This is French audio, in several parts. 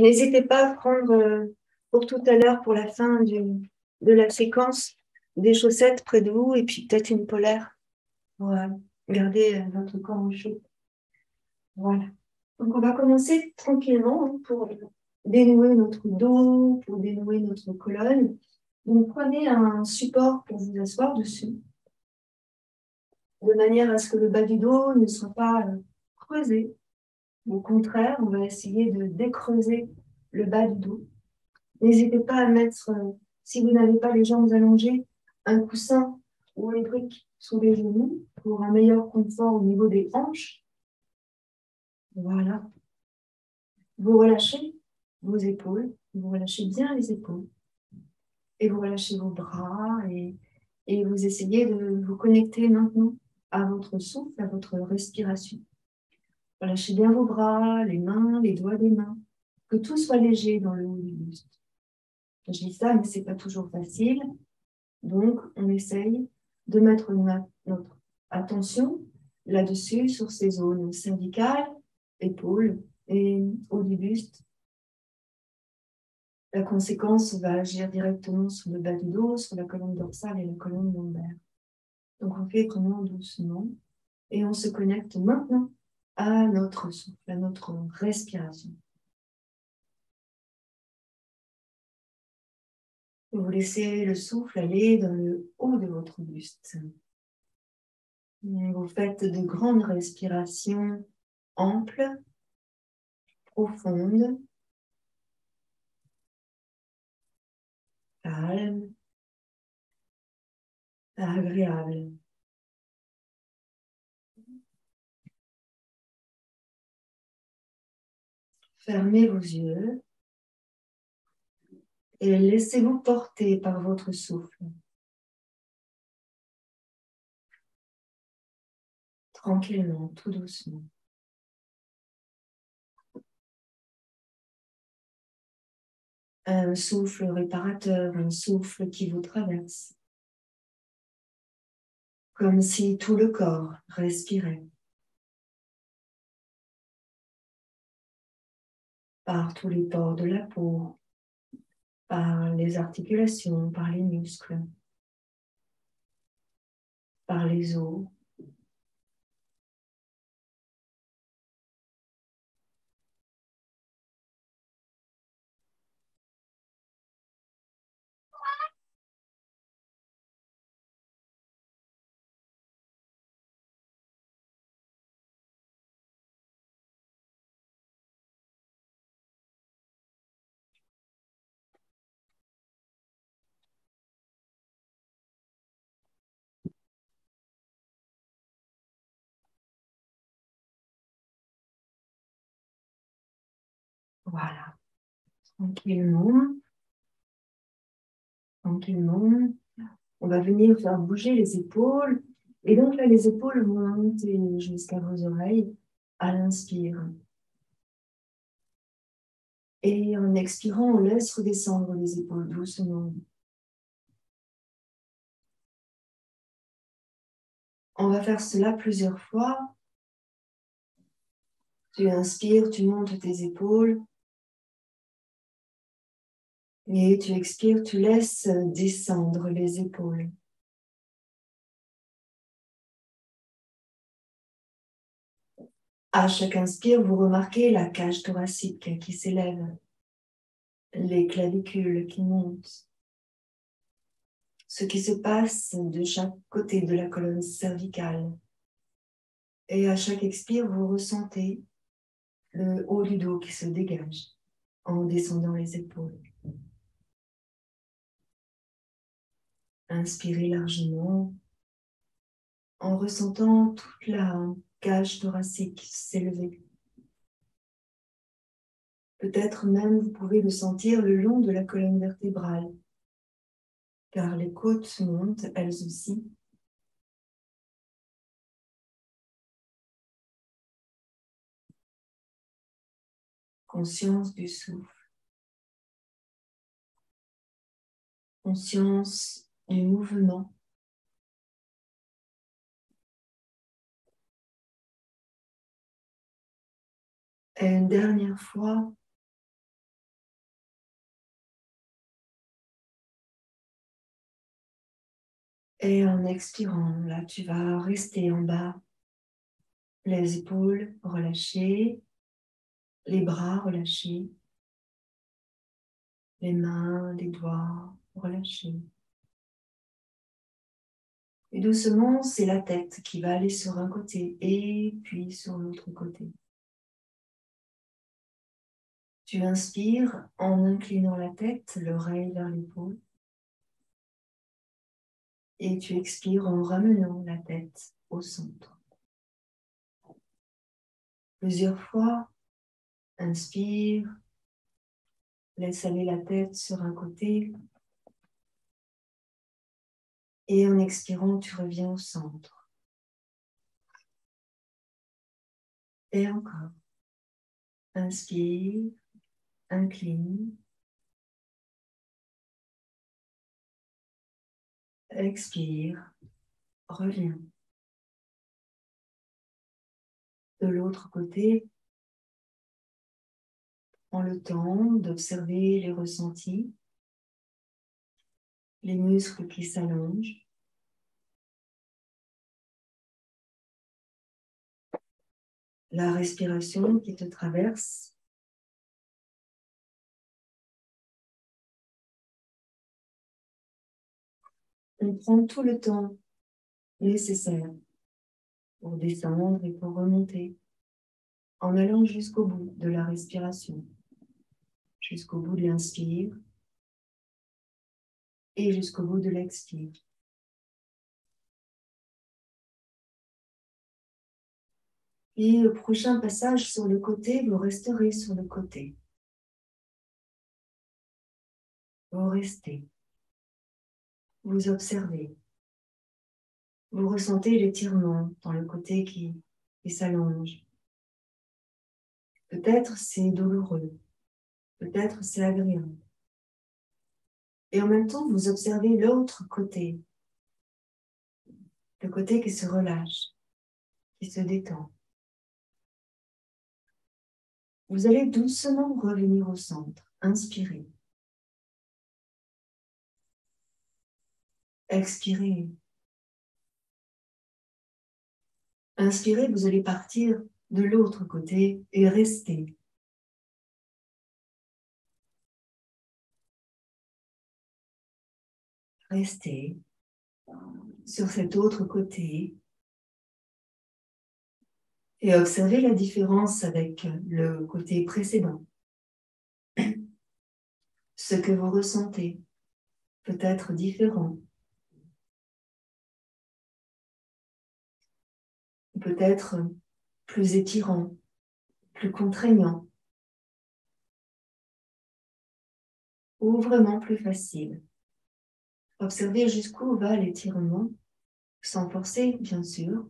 N'hésitez pas à prendre pour tout à l'heure, pour la fin de la séquence, des chaussettes près de vous et puis peut-être une polaire pour garder votre corps au chaud. Voilà. Donc, on va commencer tranquillement pour dénouer notre dos, pour dénouer notre colonne. Donc, prenez un support pour vous asseoir dessus, de manière à ce que le bas du dos ne soit pas creusé. Au contraire, on va essayer de décreuser le bas du dos. N'hésitez pas à mettre, si vous n'avez pas les jambes allongées, un coussin ou une brique sous les genoux pour un meilleur confort au niveau des hanches. Voilà. Vous relâchez vos épaules, vous relâchez bien les épaules et vous relâchez vos bras et vous essayez de vous connecter maintenant à votre souffle, à votre respiration. Relâchez bien vos bras, les mains, les doigts des mains, que tout soit léger dans le haut du buste. Je dis ça, mais ce n'est pas toujours facile. Donc, on essaye de mettre notre attention là-dessus, sur ces zones cervicales, épaules et haut du buste. La conséquence va agir directement sur le bas du dos, sur la colonne dorsale et la colonne lombaire. Donc, on fait vraiment doucement et on se connecte maintenant à notre souffle, à notre respiration. Vous laissez le souffle aller dans le haut de votre buste. Vous faites de grandes respirations amples, profondes, calmes, agréables. Fermez vos yeux et laissez-vous porter par votre souffle. Tranquillement, tout doucement. Un souffle réparateur, un souffle qui vous traverse. Comme si tout le corps respirait. Par tous les pores de la peau, par les articulations, par les muscles, par les os. Voilà. Tranquillement, tranquillement. On va venir faire bouger les épaules. Et donc là, les épaules vont monter jusqu'à vos oreilles à l'inspire. Et en expirant, on laisse redescendre les épaules doucement. On va faire cela plusieurs fois. Tu inspires, tu montes tes épaules. Et tu expires, tu laisses descendre les épaules. À chaque inspire, vous remarquez la cage thoracique qui s'élève, les clavicules qui montent. Ce qui se passe de chaque côté de la colonne cervicale. Et à chaque expire, vous ressentez le haut du dos qui se dégage en descendant les épaules. Inspirez largement en ressentant toute la cage thoracique s'élever. Peut-être même vous pouvez le sentir le long de la colonne vertébrale, car les côtes montent elles aussi. Conscience du souffle. Conscience du mouvement. Et une dernière fois, Et en expirant, là, tu vas rester en bas, les épaules relâchées, les bras relâchés, les mains, les doigts relâchés. Et doucement, c'est la tête qui va aller sur un côté et puis sur l'autre côté. Tu inspires en inclinant la tête, l'oreille vers l'épaule. Et tu expires en ramenant la tête au centre. Plusieurs fois, inspire, laisse aller la tête sur un côté. Et en expirant, tu reviens au centre. Et encore. Inspire, incline. Expire, reviens. De l'autre côté, prends le temps d'observer les ressentis, les muscles qui s'allongent. La respiration qui te traverse. On prend tout le temps nécessaire pour descendre et pour remonter, en allant jusqu'au bout de la respiration, jusqu'au bout de l'inspire et jusqu'au bout de l'expire. Et au prochain passage sur le côté, vous resterez sur le côté. Vous restez. Vous observez. Vous ressentez l'étirement dans le côté qui s'allonge. Peut-être c'est douloureux. Peut-être c'est agréable. Et en même temps, vous observez l'autre côté. Le côté qui se relâche, qui se détend. Vous allez doucement revenir au centre. Inspirez. Expirez. Inspirez, vous allez partir de l'autre côté et rester. Restez sur cet autre côté et observez la différence avec le côté précédent. Ce que vous ressentez peut être différent. Peut-être plus étirant, plus contraignant, ou vraiment plus facile. Observez jusqu'où va l'étirement, sans forcer, bien sûr.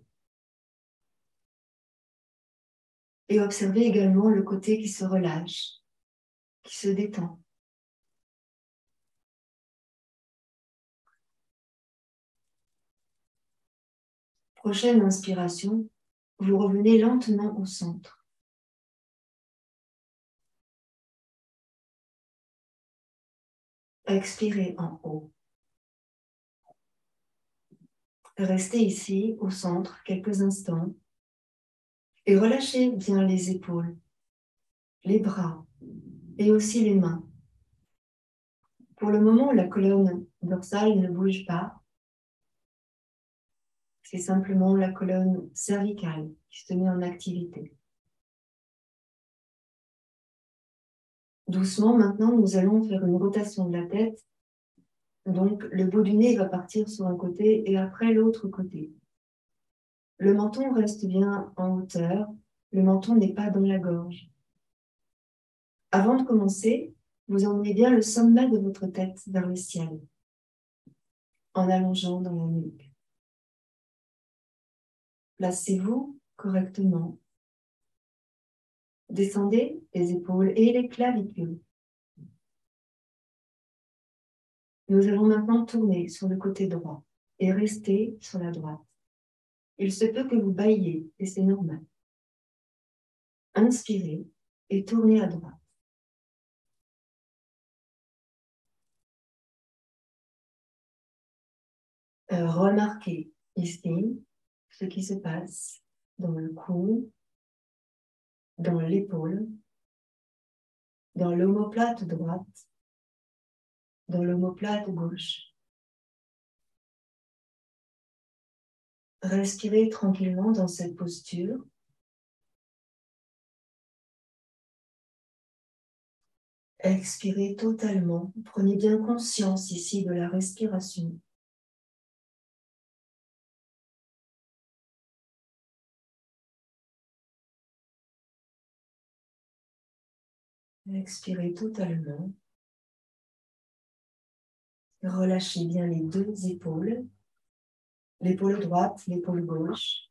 Et observez également le côté qui se relâche, qui se détend. Prochaine inspiration, vous revenez lentement au centre. Expirez en haut. Restez ici, au centre, quelques instants et relâchez bien les épaules, les bras et aussi les mains. Pour le moment, la colonne dorsale ne bouge pas. C'est simplement la colonne cervicale qui se met en activité. Doucement, maintenant, nous allons faire une rotation de la tête. Donc, le bout du nez va partir sur un côté et après l'autre côté. Le menton reste bien en hauteur. Le menton n'est pas dans la gorge. Avant de commencer, vous emmenez bien le sommet de votre tête vers le ciel, en allongeant dans la nuque. Placez-vous correctement. Descendez les épaules et les clavicules. Nous allons maintenant tourner sur le côté droit et rester sur la droite. Il se peut que vous bâilliez et c'est normal. Inspirez et tournez à droite. Remarquez ici ce qui se passe dans le cou, dans l'épaule, dans l'omoplate droite, dans l'omoplate gauche. Respirez tranquillement dans cette posture. Expirez totalement. Prenez bien conscience ici de la respiration. Expirez totalement. Relâchez bien les deux épaules. L'épaule droite, l'épaule gauche.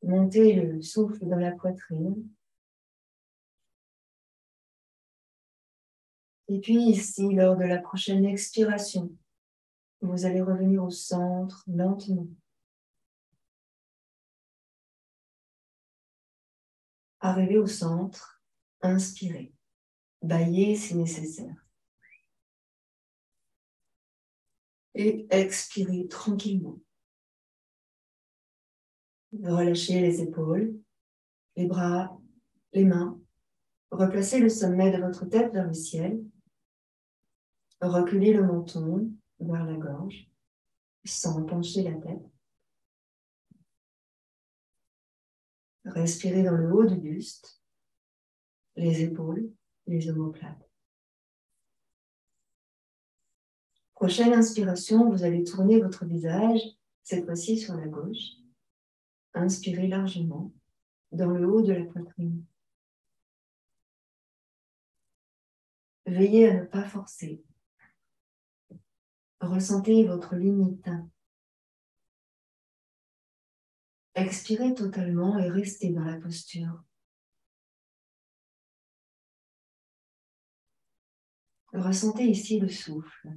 Montez le souffle dans la poitrine. Et puis ici, lors de la prochaine expiration, vous allez revenir au centre lentement. Arrivez au centre, inspirez. Baillez si nécessaire. Et expirez tranquillement. Relâchez les épaules, les bras, les mains. Replacez le sommet de votre tête vers le ciel. Reculez le menton vers la gorge, sans pencher la tête. Respirez dans le haut du buste, les épaules, les omoplates. Prochaine inspiration, vous allez tourner votre visage, cette fois-ci sur la gauche. Inspirez largement dans le haut de la poitrine. Veillez à ne pas forcer. Ressentez votre limite. Expirez totalement et restez dans la posture. Ressentez ici le souffle.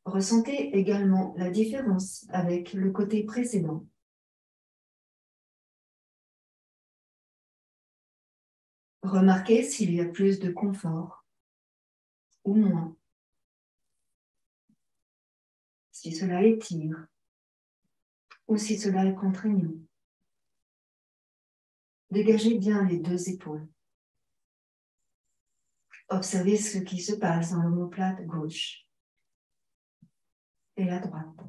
Ressentez également la différence avec le côté précédent. Remarquez s'il y a plus de confort ou moins. Si cela étire ou si cela est contraignant. Dégagez bien les deux épaules. Observez ce qui se passe dans l'omoplate gauche et la droite.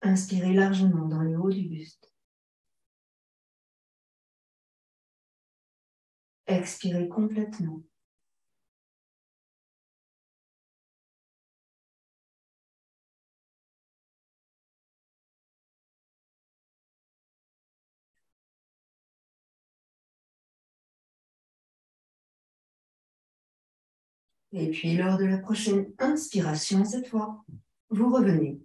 Inspirez largement dans le haut du buste. Expirez complètement. Et puis, lors de la prochaine inspiration, cette fois, vous revenez.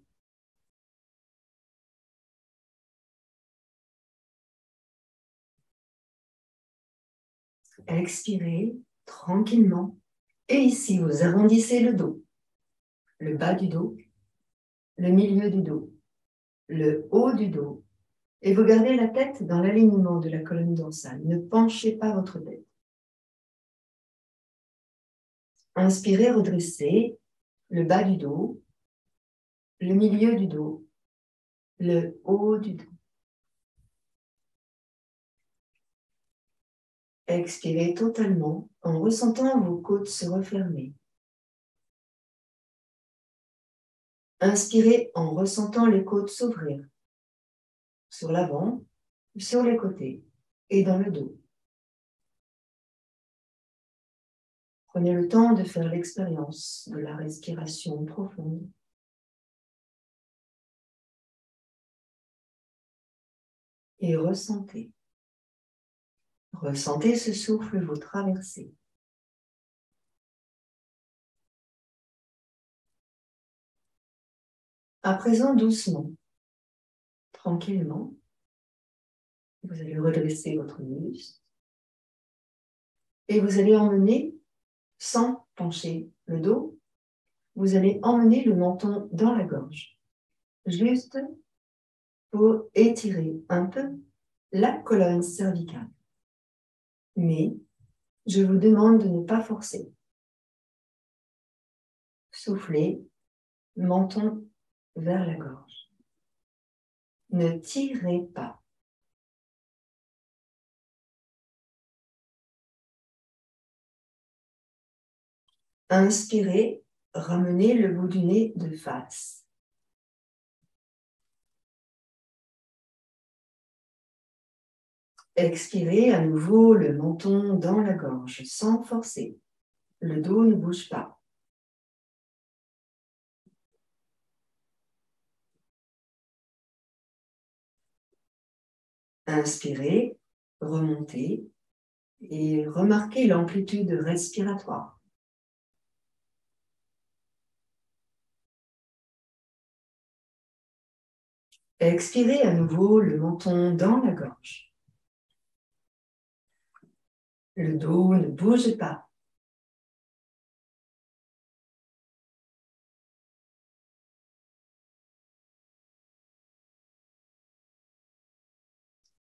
Expirez tranquillement. Et ici, vous arrondissez le dos, le bas du dos, le milieu du dos, le haut du dos. Et vous gardez la tête dans l'alignement de la colonne dorsale. Ne penchez pas votre tête. Inspirez, redressez le bas du dos, le milieu du dos, le haut du dos. Expirez totalement en ressentant vos côtes se refermer. Inspirez en ressentant les côtes s'ouvrir sur l'avant, sur les côtés et dans le dos. Prenez le temps de faire l'expérience de la respiration profonde. Et ressentez. Ressentez ce souffle vous traverser. À présent, doucement, tranquillement, vous allez redresser votre buste et vous allez emmener, sans pencher le dos, vous allez emmener le menton dans la gorge, juste pour étirer un peu la colonne cervicale. Mais Je vous demande de ne pas forcer. Soufflez, menton vers la gorge. Ne tirez pas. Inspirez, ramenez le bout du nez de face. Expirez à nouveau le menton dans la gorge sans forcer. Le dos ne bouge pas. Inspirez, remontez et remarquez l'amplitude respiratoire. Expirez à nouveau le menton dans la gorge. Le dos ne bouge pas.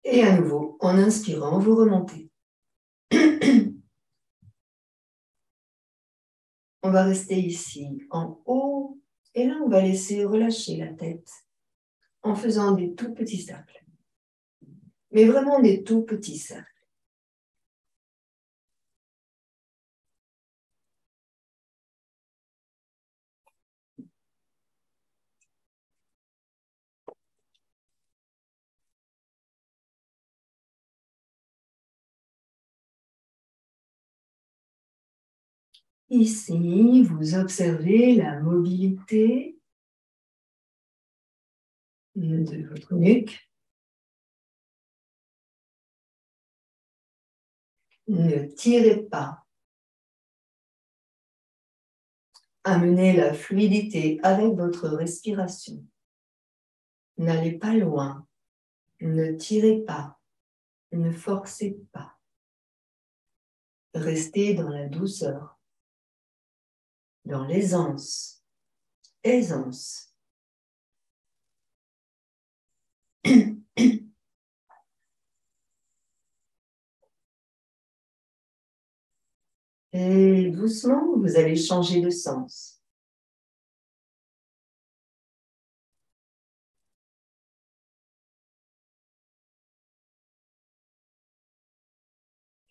Et à nouveau, en inspirant, vous remontez. On va rester ici en haut et là, on va laisser relâcher la tête en faisant des tout petits cercles. Mais vraiment des tout petits cercles. Ici, vous observez la mobilité de votre nuque. Ne tirez pas. Amenez la fluidité avec votre respiration. N'allez pas loin. Ne tirez pas. Ne forcez pas. Restez dans la douceur, dans l'aisance. Aisance. Et doucement, vous allez changer de sens.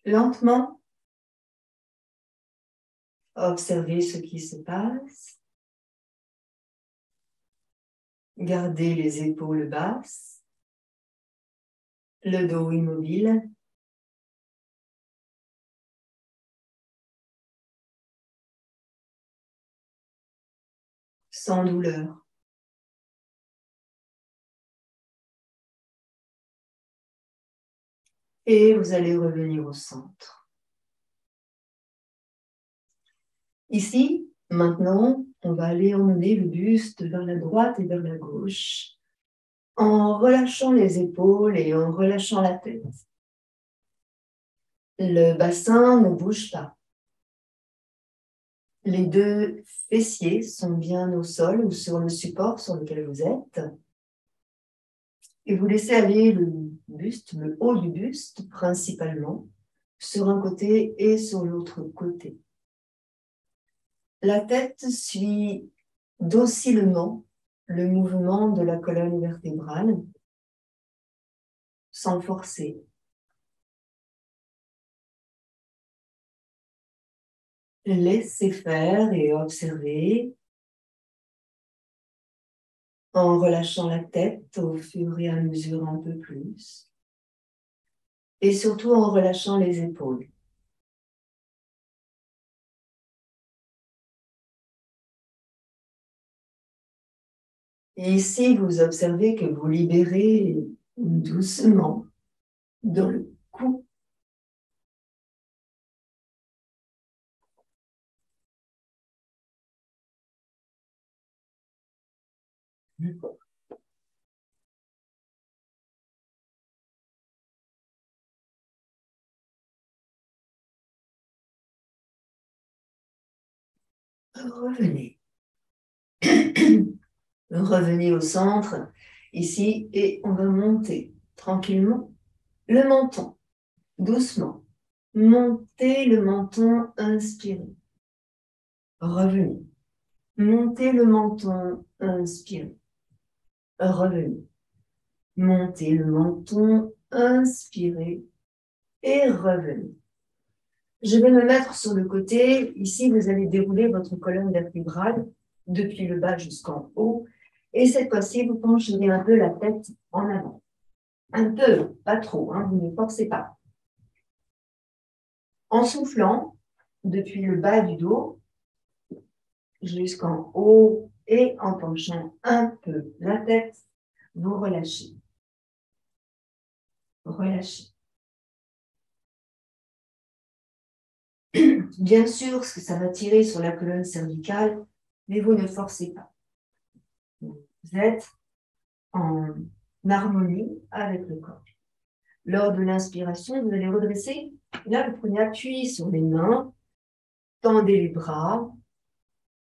Lentement, observez ce qui se passe. Gardez les épaules basses, le dos immobile. Sans douleur. Et vous allez revenir au centre. Ici, maintenant, on va aller emmener le buste vers la droite et vers la gauche en relâchant les épaules et en relâchant la tête. Le bassin ne bouge pas. Les deux fessiers sont bien au sol ou sur le support sur lequel vous êtes. Et vous laissez aller le buste, le haut du buste principalement, sur un côté et sur l'autre côté. La tête suit docilement le mouvement de la colonne vertébrale, sans forcer. Laissez faire et observez en relâchant la tête au fur et à mesure un peu plus. Et surtout en relâchant les épaules. Et ici, vous observez que vous libérez doucement dans le cou. Revenez. Revenez au centre, ici, et on va monter tranquillement le menton, doucement. Montez le menton, inspirez. Revenez. Montez le menton, inspirez. Revenez. Montez le menton, inspirez et revenez. Je vais me mettre sur le côté. Ici, vous allez dérouler votre colonne vertébrale depuis le bas jusqu'en haut. Et cette fois-ci, vous pencherez un peu la tête en avant. Un peu, pas trop, hein, vous ne forcez pas. En soufflant depuis le bas du dos jusqu'en haut et en penchant un peu la tête, vous relâchez. Relâchez. Bien sûr, ça va tirer sur la colonne cervicale, mais vous ne forcez pas. Vous êtes en harmonie avec le corps. Lors de l'inspiration, vous allez redresser. Là, vous prenez appui sur les mains, tendez les bras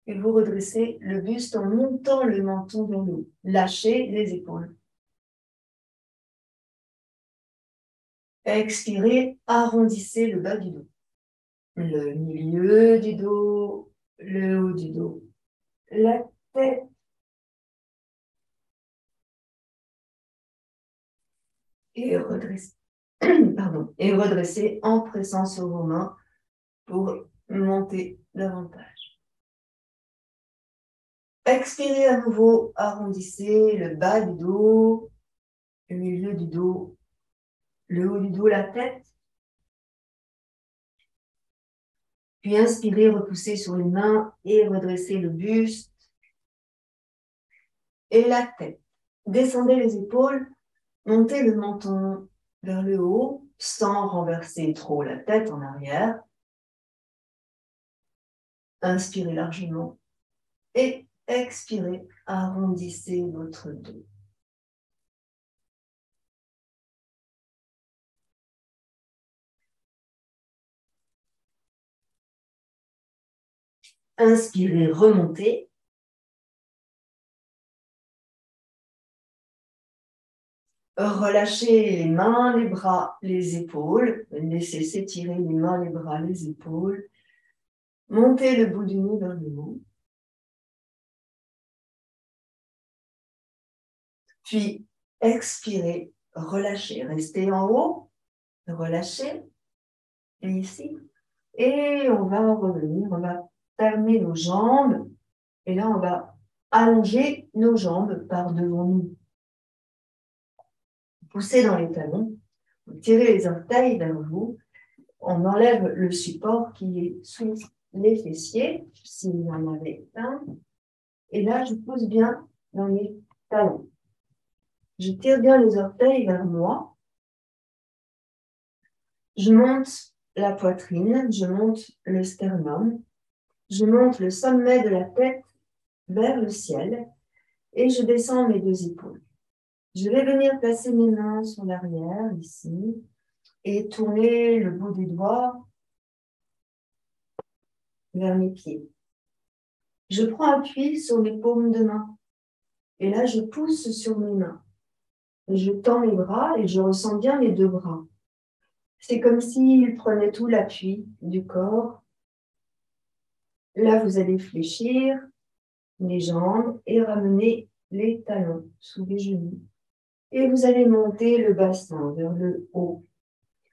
et vous redressez le buste en montant le menton vers le haut. Lâchez les épaules. Expirez, arrondissez le bas du dos. Le milieu du dos, le haut du dos, la tête. Et redressez. Pardon. Et redressez en pressant sur vos mains pour monter davantage. Expirez à nouveau, arrondissez le bas du dos, le milieu du dos, le haut du dos, la tête. Puis inspirez, repoussez sur les mains et redressez le buste et la tête. Descendez les épaules, montez le menton vers le haut sans renverser trop la tête en arrière. Inspirez largement et expirez, arrondissez votre dos. Inspirez, remontez. Relâchez les mains, les bras, les épaules. Laissez s'étirer les mains, les bras, les épaules. Montez le bout du nez vers le haut. Puis, expirez, relâchez. Restez en haut, relâchez. Et ici. Et on va revenir, on va fermer nos jambes. Et là, on va allonger nos jambes par devant nous. Poussez dans les talons. Vous tirez les orteils vers vous. On enlève le support qui est sous les fessiers, s'il y en avait un. Et là, je pousse bien dans les talons. Je tire bien les orteils vers moi. Je monte la poitrine, je monte le sternum, je monte le sommet de la tête vers le ciel et je descends mes deux épaules. Je vais venir placer mes mains sur l'arrière, ici, et tourner le bout des doigts vers mes pieds. Je prends appui sur mes paumes de main. Et là, je pousse sur mes mains. Je tends mes bras et je ressens bien mes deux bras. C'est comme s'ils prenaient tout l'appui du corps. Là, vous allez fléchir les jambes et ramener les talons sous les genoux. Et vous allez monter le bassin vers le haut.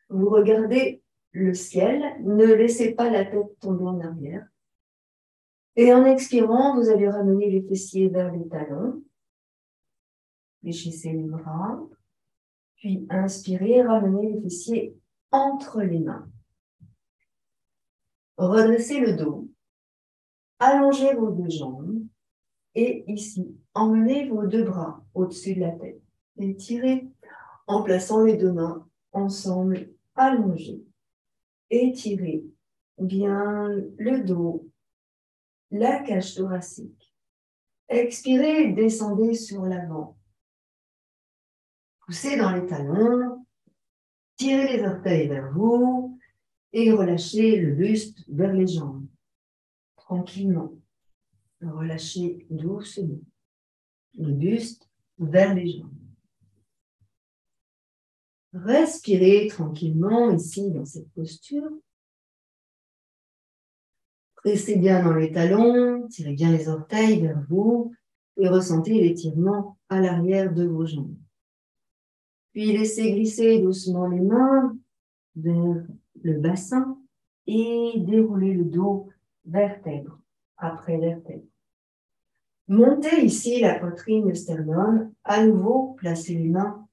Vous regardez le ciel, ne laissez pas la tête tomber en arrière. Et en expirant, vous allez ramener les fessiers vers les talons. Fléchissez les bras. Puis inspirez, ramenez les fessiers entre les mains. Redressez le dos. Allongez vos deux jambes. Et ici, emmenez vos deux bras au-dessus de la tête. Et tirez en plaçant les deux mains ensemble, allongées. Étirez bien le dos, la cage thoracique. Expirez, descendez sur l'avant. Poussez dans les talons, tirez les orteils vers vous et relâchez le buste vers les jambes. Tranquillement. Relâchez doucement le buste vers les jambes. Respirez tranquillement ici dans cette posture. Pressez bien dans les talons, tirez bien les orteils vers vous et ressentez l'étirement à l'arrière de vos jambes. Puis laissez glisser doucement les mains vers le bassin et déroulez le dos vertèbre après vertèbre. Montez ici la poitrine, le sternum. À nouveau, placez les mains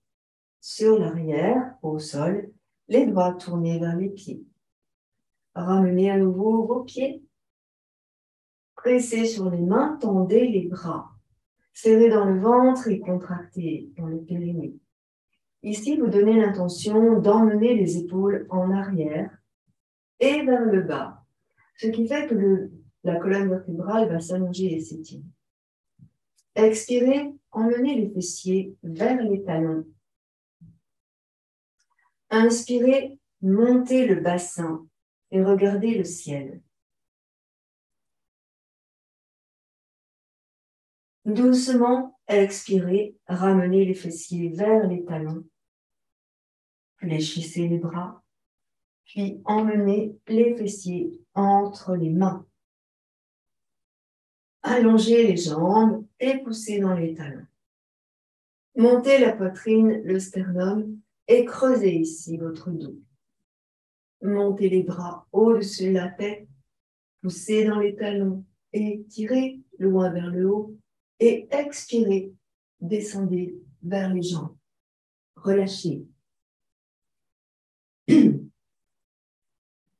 sur l'arrière, au sol, les doigts tournés vers les pieds. Ramenez à nouveau vos pieds. Pressez sur les mains, tendez les bras. Serrez dans le ventre et contractez dans le périnée. Ici, vous donnez l'intention d'emmener les épaules en arrière et vers le bas, ce qui fait que la colonne vertébrale va s'allonger et s'étirer. Expirez, emmenez les fessiers vers les talons. Inspirez, montez le bassin et regardez le ciel. Doucement, expirez, ramenez les fessiers vers les talons. Fléchissez les bras, puis emmenez les fessiers entre les mains. Allongez les jambes et poussez dans les talons. Montez la poitrine, le sternum et creusez ici votre dos. Montez les bras au-dessus de la tête, poussez dans les talons et tirez loin vers le haut et expirez, descendez vers les jambes. Relâchez.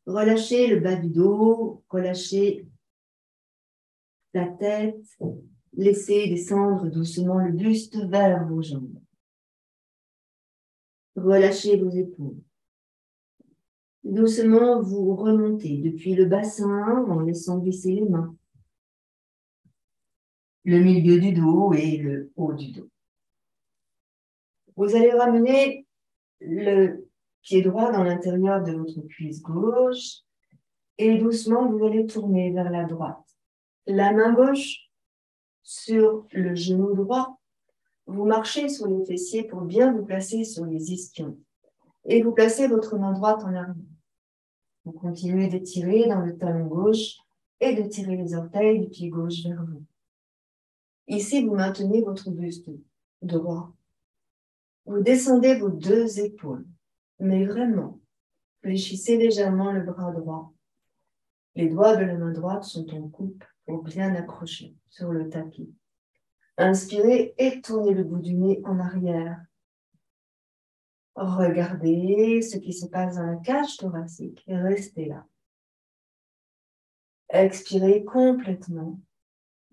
Relâchez le bas du dos, relâchez la tête, laissez descendre doucement le buste vers vos jambes. Relâchez vos épaules. Doucement, vous remontez depuis le bassin en laissant glisser les mains, le milieu du dos et le haut du dos. Vous allez ramener le pied droit dans l'intérieur de votre cuisse gauche et doucement, vous allez tourner vers la droite. La main gauche sur le genou droit. Vous marchez sur les fessiers pour bien vous placer sur les ischions. Et vous placez votre main droite en arrière. Vous continuez d'étirer dans le talon gauche et de tirer les orteils du pied gauche vers vous. Ici, vous maintenez votre buste droit. Vous descendez vos deux épaules, mais vraiment, fléchissez légèrement le bras droit. Les doigts de la main droite sont en coupe pour bien accrocher sur le tapis. Inspirez et tournez le bout du nez en arrière. Regardez ce qui se passe dans la cage thoracique et restez là. Expirez complètement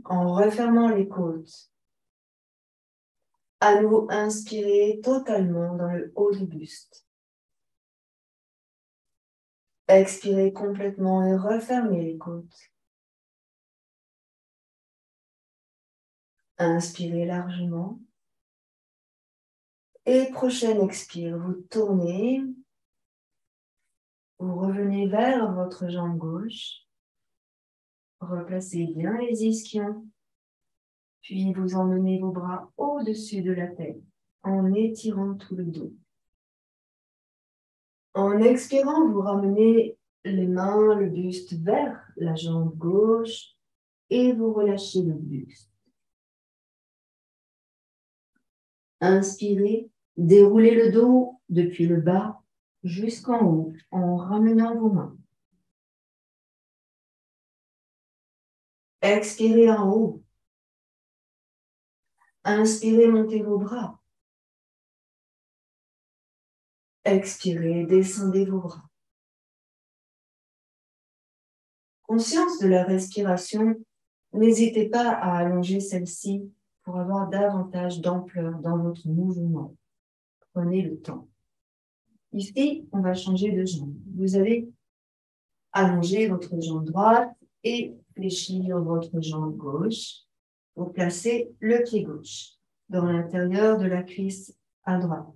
en refermant les côtes. À nouveau, inspirez totalement dans le haut du buste. Expirez complètement et refermez les côtes. Inspirez largement. Et prochaine expire, vous tournez. Vous revenez vers votre jambe gauche. Replacez bien les ischions. Puis vous emmenez vos bras au-dessus de la tête en étirant tout le dos. En expirant, vous ramenez les mains, le buste vers la jambe gauche et vous relâchez le buste. Inspirez, déroulez le dos depuis le bas jusqu'en haut en ramenant vos mains. Expirez en haut. Inspirez, montez vos bras. Expirez, descendez vos bras. Conscience de la respiration, n'hésitez pas à allonger celle-ci pour avoir davantage d'ampleur dans votre mouvement. Prenez le temps. Ici, on va changer de jambe. Vous allez allonger votre jambe droite et fléchir votre jambe gauche pour placer le pied gauche dans l'intérieur de la cuisse à droite.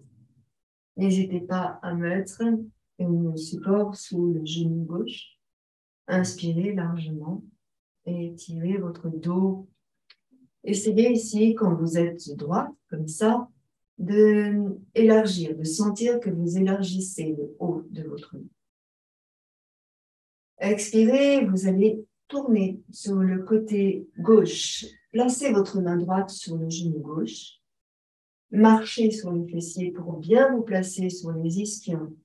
N'hésitez pas à mettre un support sous le genou gauche. Inspirez largement et étirez votre dos. Essayez ici, quand vous êtes droite, comme ça, d'élargir, de sentir que vous élargissez le haut de votre dos. Expirez, vous allez tourner sur le côté gauche. Placez votre main droite sur le genou gauche. Marchez sur le fessier pour bien vous placer sur les ischions.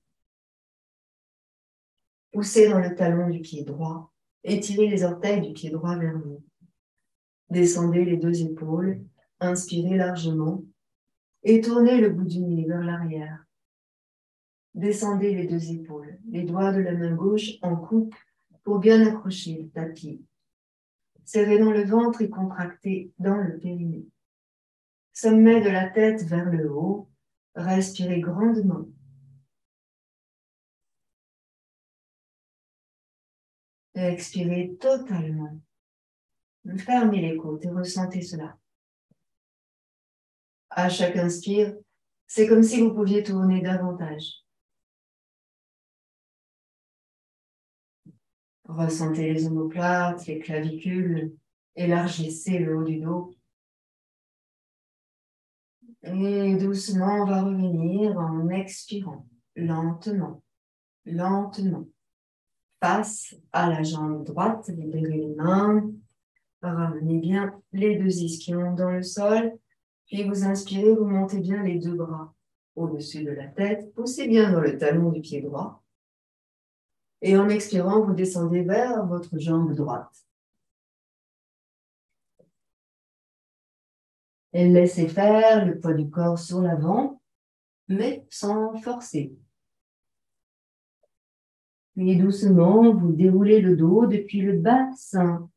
Poussez dans le talon du pied droit. Étirez les orteils du pied droit vers vous. Descendez les deux épaules. Inspirez largement. Et tournez le bout du nez vers l'arrière. Descendez les deux épaules. Les doigts de la main gauche en coupe pour bien accrocher le tapis. Serrez dans le ventre et contractez dans le périnée. Sommet de la tête vers le haut. Respirez grandement. Et expirez totalement. Fermez les côtes et ressentez cela. À chaque inspire, c'est comme si vous pouviez tourner davantage. Ressentez les omoplates, les clavicules, élargissez le haut du dos. Et doucement, on va revenir en expirant, lentement, lentement. Face à la jambe droite, libérez les mains. Ramenez bien les deux ischions dans le sol. Puis vous inspirez, vous montez bien les deux bras au-dessus de la tête. Poussez bien dans le talon du pied droit. Et en expirant, vous descendez vers votre jambe droite. Et laissez faire le poids du corps sur l'avant, mais sans forcer. Puis doucement, vous déroulez le dos depuis le bassin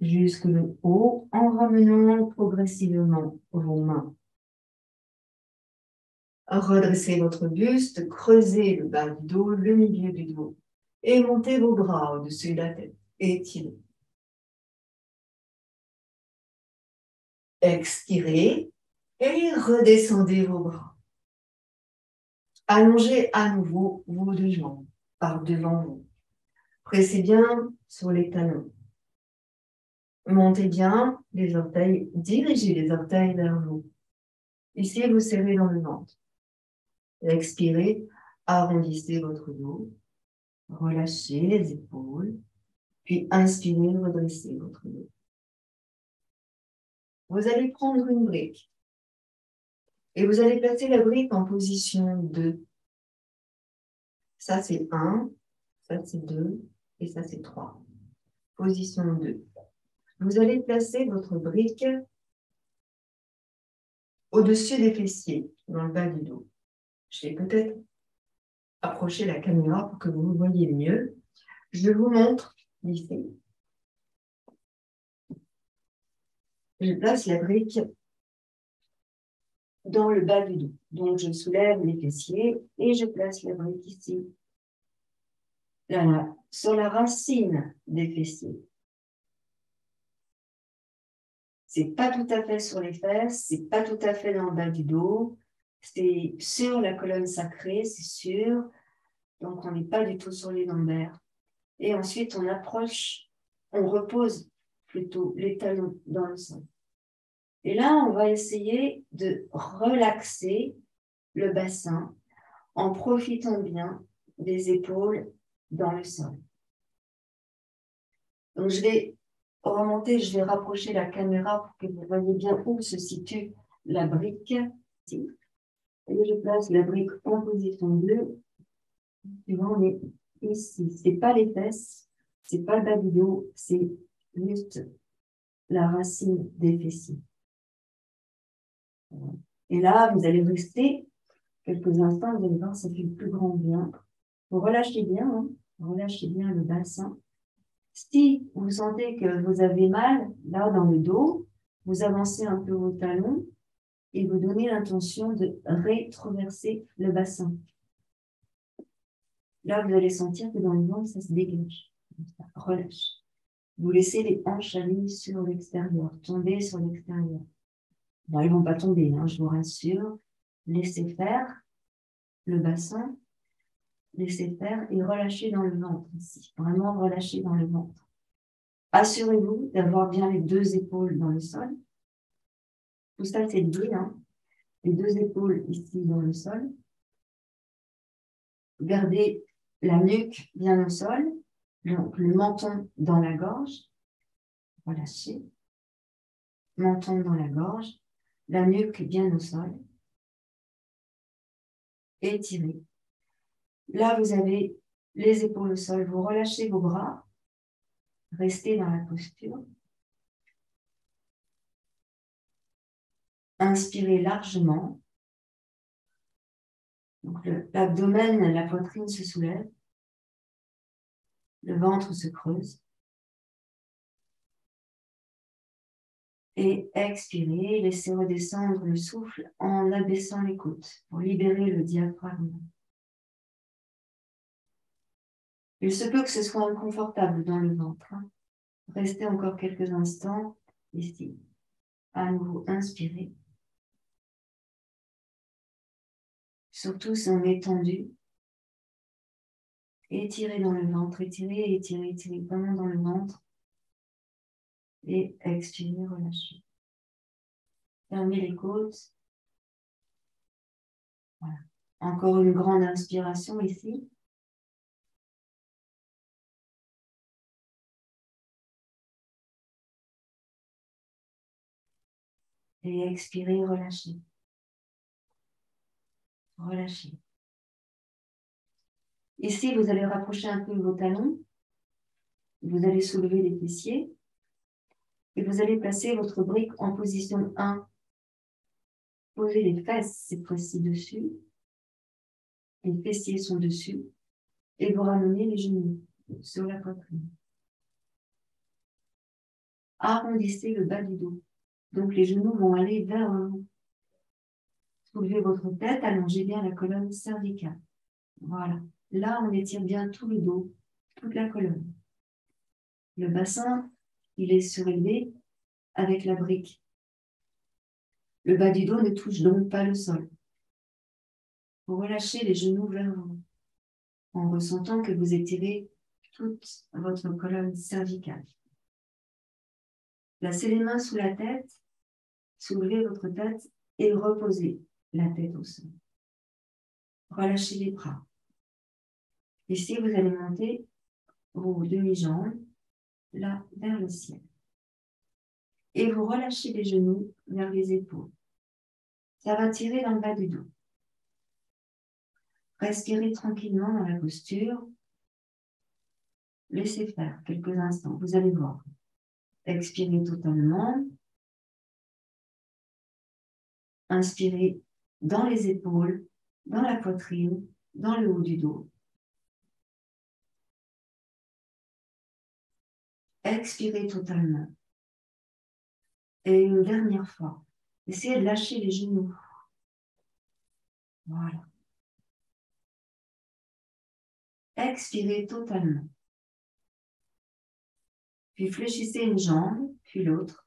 jusque le haut en ramenant progressivement vos mains. Redressez votre buste, creusez le bas du dos, le milieu du dos et montez vos bras au-dessus de la tête. Étirez. Expirez et redescendez vos bras. Allongez à nouveau vos deux jambes par devant vous. Pressez bien sur les talons. Montez bien les orteils, dirigez les orteils vers vous. Ici, vous serrez dans le ventre. Expirez, arrondissez votre dos, relâchez les épaules, puis inspirez, redressez votre dos. Vous allez prendre une brique et vous allez placer la brique en position 2. Ça, c'est 1, ça, c'est 2 et ça, c'est 3. Position 2. Vous allez placer votre brique au-dessus des fessiers, dans le bas du dos. Je vais peut-être approcher la caméra pour que vous voyez mieux. Je vous montre ici. Je place la brique dans le bas du dos. Donc, je soulève les fessiers et je place la brique ici, là, sur la racine des fessiers. C'est pas tout à fait sur les fesses, c'est pas tout à fait dans le bas du dos, c'est sur la colonne sacrée, c'est sûr. Donc, on n'est pas du tout sur les lombaires. Et ensuite, on approche, on repose plutôt les talons dans le sol. Et là, on va essayer de relaxer le bassin en profitant bien des épaules dans le sol. Donc, je vais remonter, je vais rapprocher la caméra pour que vous voyez bien où se situe la brique. Ici. Et je place la brique en position 2. Et là, on est ici. Ce n'est pas les fesses, ce n'est pas le bas du dos, c'est juste la racine des fessiers. Et là, vous allez rester quelques instants, vous allez voir, ça fait le plus grand bien. Vous relâchez bien, hein, relâchez bien le bassin. Si vous sentez que vous avez mal, là, dans le dos, vous avancez un peu vos talons et vous donnez l'intention de rétroverser le bassin. Là, vous allez sentir que dans le ventre, ça se dégage. Ça relâche. Vous laissez les hanches alignées sur l'extérieur, tomber sur l'extérieur. Bon, elles ne vont pas tomber, hein, je vous rassure. Laissez faire le bassin, laissez faire et relâchez dans le ventre ici. Vraiment relâchez dans le ventre. Assurez-vous d'avoir bien les deux épaules dans le sol. Tout ça, c'est lié. Hein. les deux épaules ici dans le sol. Gardez la nuque bien au sol, donc le menton dans la gorge. Relâchez. Menton dans la gorge, la nuque bien au sol. Étirez. Là, vous avez les épaules au sol. Vous relâchez vos bras. Restez dans la posture. Inspirez largement. Donc l'abdomen, la poitrine se soulève. Le ventre se creuse. Et expirez, laissez redescendre le souffle en abaissant les côtes pour libérer le diaphragme. Il se peut que ce soit inconfortable dans le ventre. Restez encore quelques instants ici. À nouveau, inspirez. Surtout si on est tendu. Étirez dans le ventre, étirez, étirez, étirez vraiment dans le ventre. Et expirez, relâchez. Fermez les côtes. Voilà. Encore une grande inspiration ici. Et expirez, relâchez. Relâchez. Ici, vous allez rapprocher un peu vos talons. Vous allez soulever les fessiers. Et vous allez placer votre brique en position 1. Posez les fesses cette fois-ci dessus. Les fessiers sont dessus. Et vous ramenez les genoux sur la poitrine. Arrondissez le bas du dos. Donc les genoux vont aller vers vous. Soulevez votre tête, allongez bien la colonne cervicale. Voilà. Là, on étire bien tout le dos, toute la colonne. Le bassin, il est surélevé avec la brique. Le bas du dos ne touche donc pas le sol. Vous relâchez les genoux vers vous, en ressentant que vous étirez toute votre colonne cervicale. Placez les mains sous la tête, soulevez votre tête et reposez la tête au sol. Relâchez les bras. Ici, vous allez monter vos demi-jambes, là, vers le ciel. Et vous relâchez les genoux vers les épaules. Ça va tirer dans le bas du dos. Respirez tranquillement dans la posture. Laissez faire quelques instants. Vous allez voir. Expirez totalement. Inspirez dans les épaules, dans la poitrine, dans le haut du dos. Expirez totalement. Et une dernière fois, essayez de lâcher les genoux. Voilà. Expirez totalement. Puis fléchissez une jambe, puis l'autre.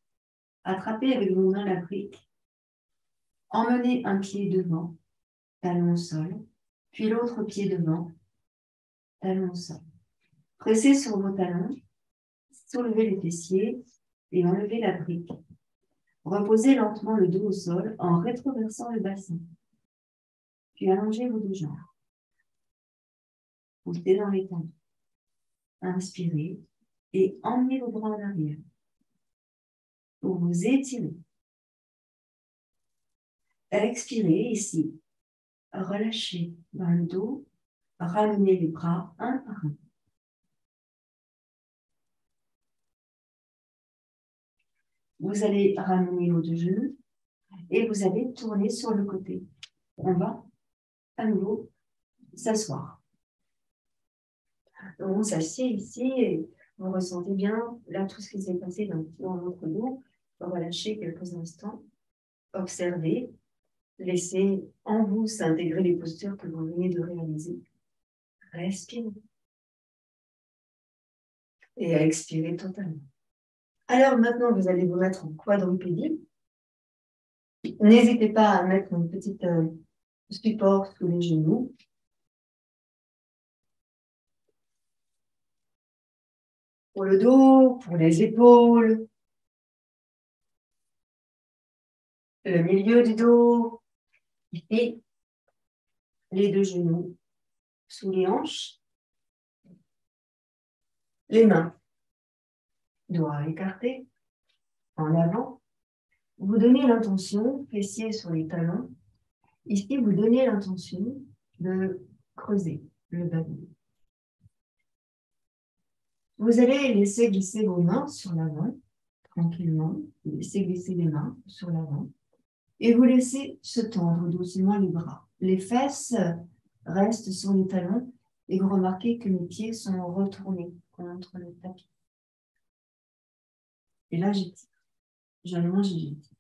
Attrapez avec vos mains la brique. Emmenez un pied devant, talon au sol, puis l'autre pied devant, talon au sol. Pressez sur vos talons, soulevez les fessiers et enlevez la brique. Reposez lentement le dos au sol en rétroversant le bassin. Puis allongez vos deux jambes. Poussez dans les talons. Inspirez et emmenez vos bras en arrière. Pour vous étirer. Expirez ici. Relâchez dans le dos. Ramenez les bras un par un. Vous allez ramener vos deux genoux et vous allez tourner sur le côté. On va à nouveau s'asseoir. On s'assied ici et vous ressentez bien là tout ce qui s'est passé dans votre dos. Relâchez quelques instants. Observez. Laissez en vous s'intégrer les postures que vous venez de réaliser. Respirez. Et expirez totalement. Alors maintenant, vous allez vous mettre en quadrupédie. N'hésitez pas à mettre une petite support sous les genoux. Pour le dos, pour les épaules, le milieu du dos, Ici, les deux genoux sous les hanches, les mains, doigts écartés, en avant. Vous donnez l'intention, fessiers sur les talons. Ici, vous donnez l'intention de creuser le bas du dos. Vous allez laisser glisser vos mains sur l'avant, tranquillement. Vous laissez glisser les mains sur l'avant. Et vous laissez se tendre doucement les bras. Les fesses restent sur les talons et vous remarquez que les pieds sont retournés contre le tapis. Et là, j'étire. J'allonge et j'étire.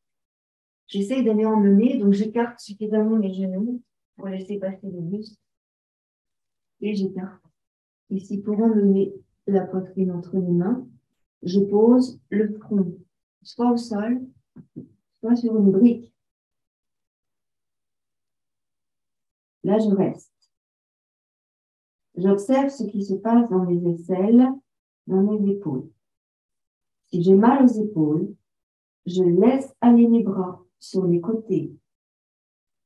J'essaye d'aller emmener, donc j'écarte suffisamment mes genoux pour laisser passer le buste. Et j'écarte. Ici, pour emmener la poitrine entre les mains, je pose le front soit au sol, soit sur une brique. Là, je reste. J'observe ce qui se passe dans mes aisselles, dans mes épaules. Si j'ai mal aux épaules, je laisse aller mes bras sur les côtés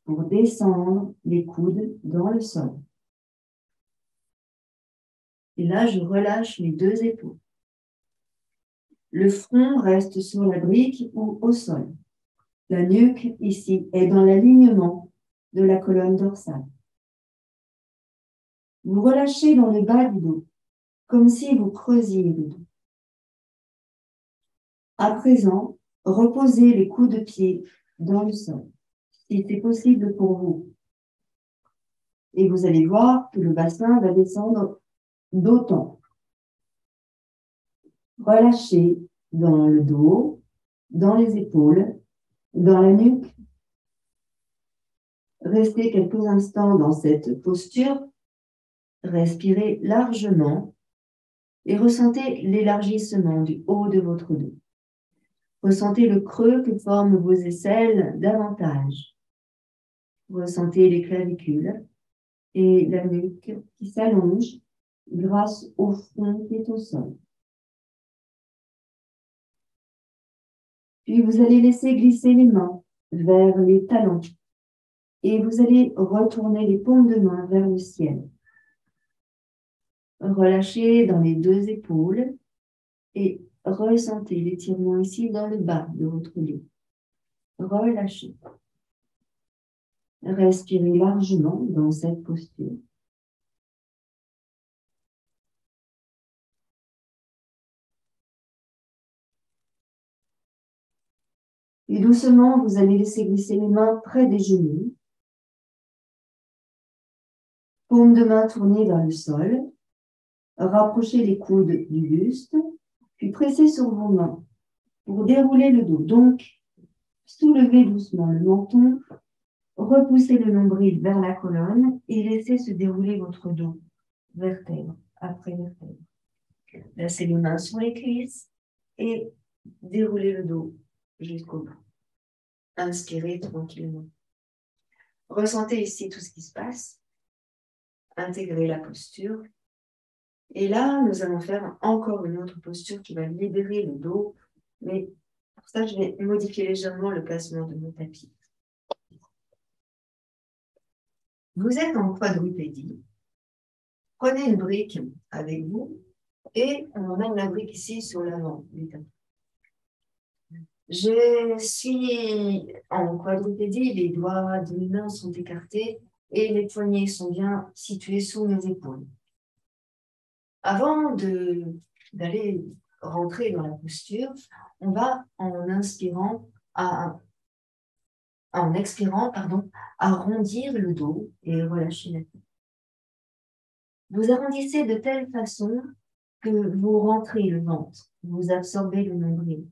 pour descendre les coudes dans le sol. Et là, je relâche mes deux épaules. Le front reste sur la brique ou au sol. La nuque, ici, est dans l'alignement de la colonne dorsale. Vous relâchez dans le bas du dos, comme si vous creusiez le dos. À présent, reposez les coups de pied dans le sol, si c'est possible pour vous. Et vous allez voir que le bassin va descendre d'autant. Relâchez dans le dos, dans les épaules, dans la nuque. Restez quelques instants dans cette posture. Respirez largement et ressentez l'élargissement du haut de votre dos. Ressentez le creux que forment vos aisselles davantage. Ressentez les clavicules et la nuque qui s'allonge grâce au front qui est au sol. Puis vous allez laisser glisser les mains vers les talons et vous allez retourner les paumes de main vers le ciel. Relâchez dans les deux épaules et ressentez l'étirement ici dans le bas de votre dos. Relâchez. Respirez largement dans cette posture. Et doucement, vous allez laisser glisser les mains près des genoux. Paume de main tournée vers le sol. Rapprochez les coudes du buste, puis pressez sur vos mains pour dérouler le dos. Donc, soulevez doucement le menton, repoussez le nombril vers la colonne et laissez se dérouler votre dos, vertèbre après vertèbre. Placez les mains sur les cuisses et déroulez le dos jusqu'au bout. Inspirez tranquillement. Ressentez ici tout ce qui se passe. Intégrez la posture. Et là, nous allons faire encore une autre posture qui va libérer le dos. Mais pour ça, je vais modifier légèrement le placement de mon tapis. Vous êtes en quadrupédie. Prenez une brique avec vous et on emmène la brique ici sur l'avant du tapis. Je suis en quadrupédie, les doigts de mes mains sont écartés et les poignets sont bien situés sous mes épaules. Avant d'aller rentrer dans la posture, on va en expirant, arrondir le dos et relâcher la tête. Vous arrondissez de telle façon que vous rentrez le ventre, vous absorbez le nombril.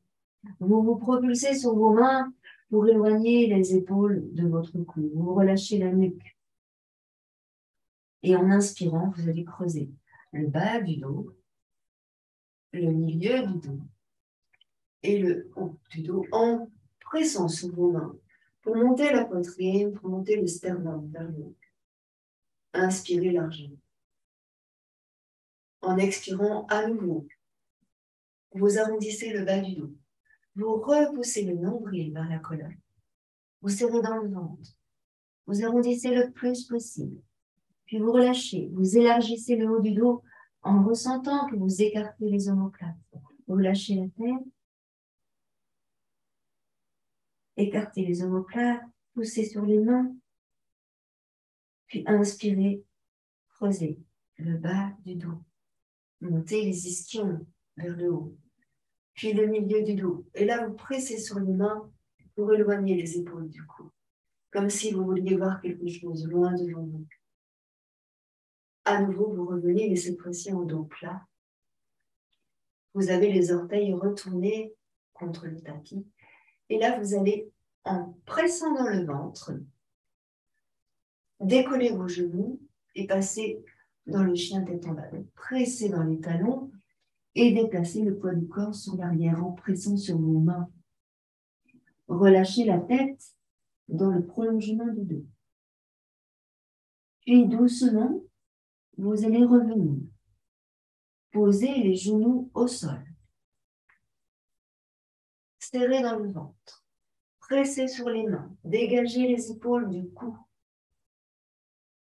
Vous vous propulsez sur vos mains pour éloigner les épaules de votre cou. Vous relâchez la nuque. Et en inspirant, vous allez creuser le bas du dos, le milieu du dos et le haut du dos en pressant sur vos mains pour monter la poitrine, pour monter le sternum vers le haut. Inspirez largement. En expirant à nouveau, vous arrondissez le bas du dos. Vous repoussez le nombril vers la colonne. Vous serrez dans le ventre. Vous arrondissez le plus possible. Puis vous relâchez. Vous élargissez le haut du dos en ressentant que vous écartez les omoplates. Vous lâchez la tête. Écartez les omoplates. Poussez sur les mains. Puis inspirez. Creusez le bas du dos. Montez les ischions vers le haut. Puis le milieu du dos. Et là, vous pressez sur les mains pour éloigner les épaules du cou. Comme si vous vouliez voir quelque chose loin devant vous. À nouveau, vous revenez, mais cette fois-ci en dos plat. Vous avez les orteils retournés contre le tapis. Et là, vous allez, en pressant dans le ventre, décoller vos genoux et passer dans le chien tête en bas. Donc, pressez dans les talons et déplacez le poids du corps sur l'arrière en pressant sur vos mains. Relâchez la tête dans le prolongement du dos. Puis doucement, vous allez revenir. Posez les genoux au sol. Serrez dans le ventre. Pressez sur les mains. Dégagez les épaules du cou.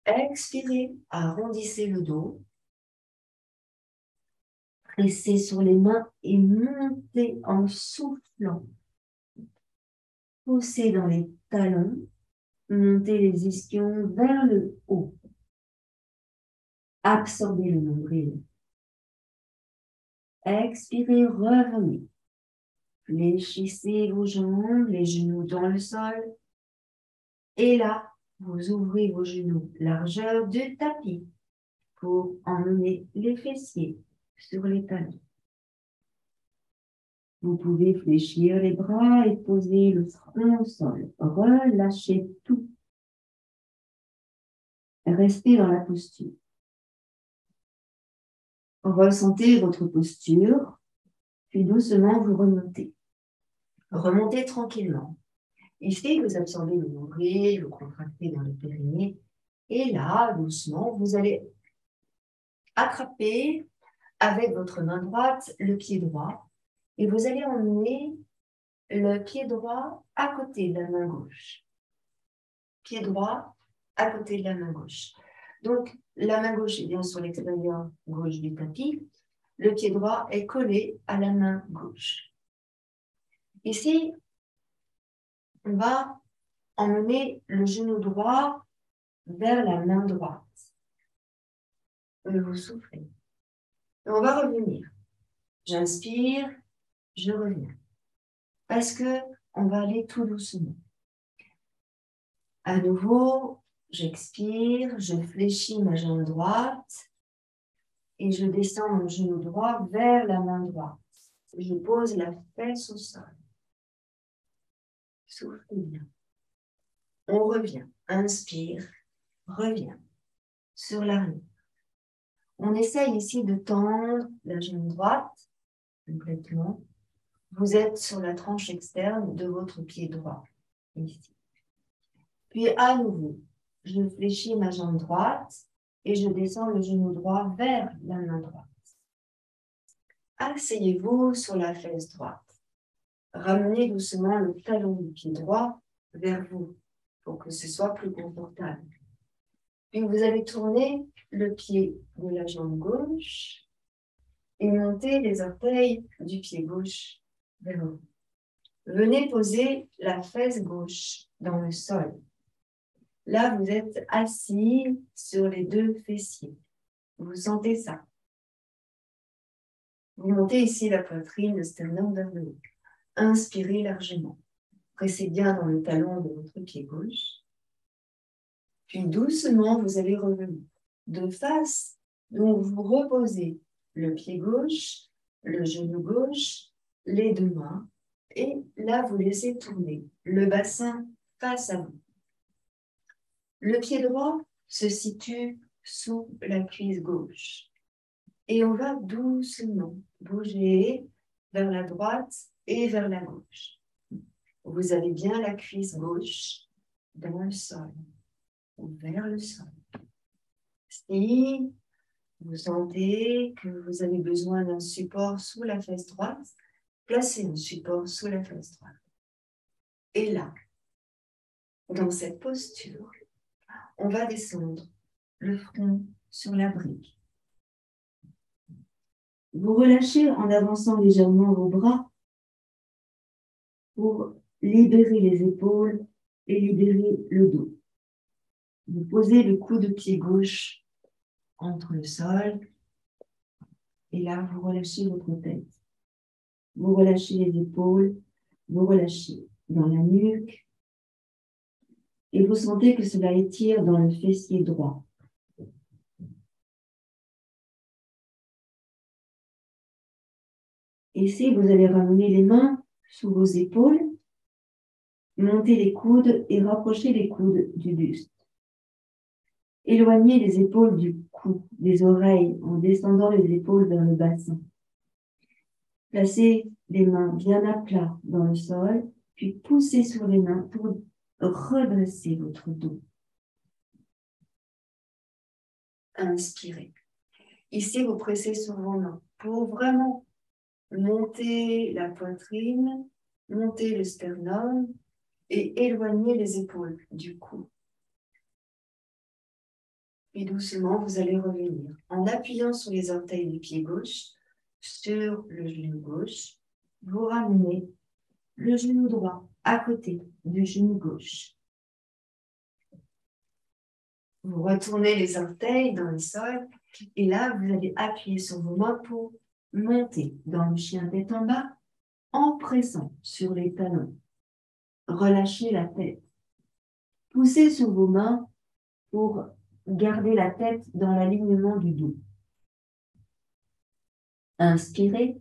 Expirez, arrondissez le dos. Pressez sur les mains et montez en soufflant. Poussez dans les talons. Montez les ischions vers le haut. Absorbez le nombril. Expirez, revenez. Fléchissez vos jambes, les genoux dans le sol. Et là, vous ouvrez vos genoux largeur du tapis pour emmener les fessiers sur les talons. Vous pouvez fléchir les bras et poser le front au sol. Relâchez tout. Restez dans la posture. Ressentez votre posture, puis doucement vous remontez. Remontez tranquillement. Ici, vous absorbez le nombril, vous contractez dans le périnée. Et là, doucement, vous allez attraper avec votre main droite le pied droit. Et vous allez emmener le pied droit à côté de la main gauche. Pied droit à côté de la main gauche. Donc, la main gauche est bien sur l'extérieur gauche du tapis. Le pied droit est collé à la main gauche. Ici, on va emmener le genou droit vers la main droite. Vous soufflez. Et on va revenir. J'inspire, je reviens. Parce que on va aller tout doucement. À nouveau, j'expire, je fléchis ma jambe droite et je descends mon genou droit vers la main droite. Je pose la fesse au sol. Soufflez bien. On revient. Inspire, reviens sur l'arrière. On essaye ici de tendre la jambe droite complètement. Vous êtes sur la tranche externe de votre pied droit. Ici. Puis à nouveau, je fléchis ma jambe droite et je descends le genou droit vers la main droite. Asseyez-vous sur la fesse droite. Ramenez doucement le talon du pied droit vers vous pour que ce soit plus confortable. Puis vous allez tourner le pied de la jambe gauche et monter les orteils du pied gauche vers vous. Venez poser la fesse gauche dans le sol. Là, vous êtes assis sur les deux fessiers. Vous sentez ça. Vous montez ici la poitrine, le sternum vers le haut. Inspirez largement. Pressez bien dans le talon de votre pied gauche. Puis doucement, vous allez revenir de face. Donc, vous reposez le pied gauche, le genou gauche, les deux mains. Et là, vous laissez tourner le bassin face à vous. Le pied droit se situe sous la cuisse gauche. Et on va doucement bouger vers la droite et vers la gauche. Vous avez bien la cuisse gauche dans le sol, ou vers le sol. Si vous sentez que vous avez besoin d'un support sous la fesse droite, placez un support sous la fesse droite. Et là, dans cette posture, On va descendre le front sur la brique. Vous relâchez en avançant légèrement vos bras pour libérer les épaules et libérer le dos. Vous posez le coude pied gauche entre le sol et là, vous relâchez votre tête. Vous relâchez les épaules, vous relâchez dans la nuque et vous sentez que cela étire dans le fessier droit. Ici, vous allez ramener les mains sous vos épaules, monter les coudes et rapprocher les coudes du buste. Éloignez les épaules du cou, des oreilles, en descendant les épaules vers le bassin. Placez les mains bien à plat dans le sol, puis poussez sur les mains pour redresser votre dos. Inspirez. Ici, vous pressez sur vos mains pour vraiment monter la poitrine, monter le sternum et éloigner les épaules du cou. Puis doucement, vous allez revenir en appuyant sur les orteils du pied gauche, sur le genou gauche. Vous ramenez le genou droit à côté du genou gauche. Vous retournez les orteils dans le sol et là, vous allez appuyer sur vos mains pour monter dans le chien tête en bas en pressant sur les talons. Relâchez la tête. Poussez sur vos mains pour garder la tête dans l'alignement du dos. Inspirez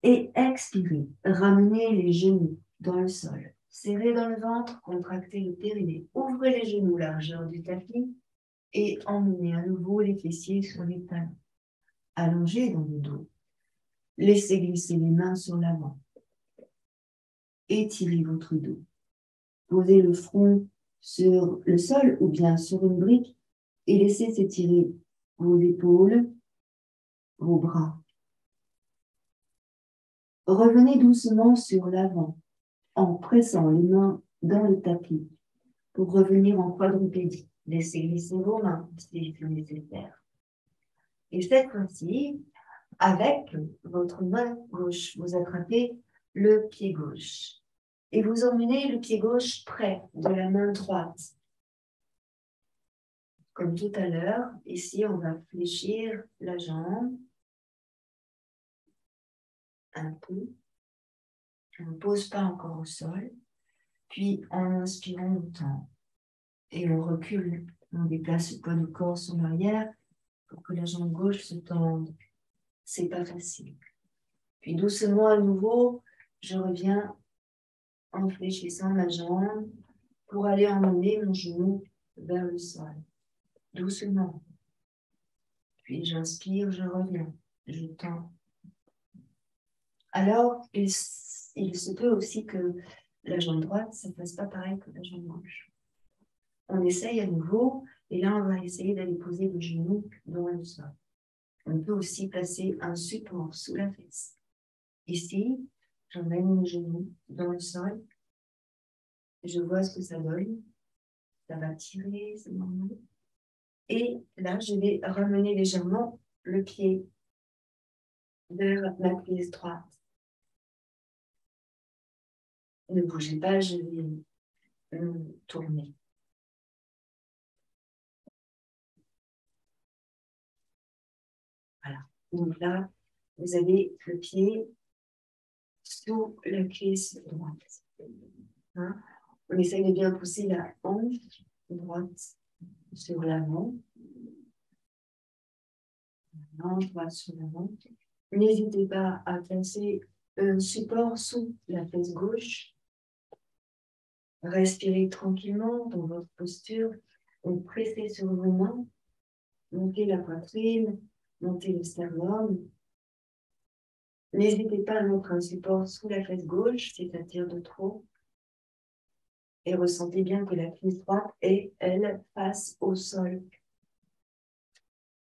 et expirez. Ramenez les genoux dans le sol. Serrez dans le ventre, contractez le périnée. Ouvrez les genoux largeur du tapis et emmenez à nouveau les fessiers sur les talons. Allongez dans le dos. Laissez glisser les mains sur l'avant. Étirez votre dos. Posez le front sur le sol ou bien sur une brique et laissez s'étirer vos épaules, vos bras. Revenez doucement sur l'avant en pressant les mains dans le tapis pour revenir en quadrupédie. Laissez glisser vos mains si c'est nécessaire. Et cette fois-ci, avec votre main gauche, vous attrapez le pied gauche et vous emmenez le pied gauche près de la main droite. Comme tout à l'heure, ici, on va fléchir la jambe un peu. On ne pose pas encore au sol. Puis, en inspirant, on tend et on recule. On déplace le poids du corps sur l'arrière pour que la jambe gauche se tende. C'est pas facile. Puis, doucement à nouveau, je reviens en fléchissant ma jambe pour aller emmener mon genou vers le sol. Doucement. Puis j'inspire, je reviens, je tends. Alors, il se peut aussi que la jambe droite, ça ne fasse pas pareil que la jambe gauche. On essaye à nouveau, et là, on va essayer d'aller poser le genou dans le sol. On peut aussi placer un support sous la fesse. Ici, j'emmène mon genou dans le sol. Je vois ce que ça donne. Ça va tirer, c'est normal. Et là, je vais ramener légèrement le pied vers la cuisse droite. Ne bougez pas, je vais tourner. Voilà. Donc là, vous avez le pied sous la cuisse droite. Hein? On essaye de bien pousser la hanche droite sur l'avant. Hanche droite sur l'avant. N'hésitez pas à placer un support sous la fesse gauche. Respirez tranquillement dans votre posture. Donc, pressez sur vos mains. Montez la poitrine. Montez le sternum. N'hésitez pas à mettre un support sous la fesse gauche si ça tire de trop. Et ressentez bien que la cuisse droite est, elle, face au sol.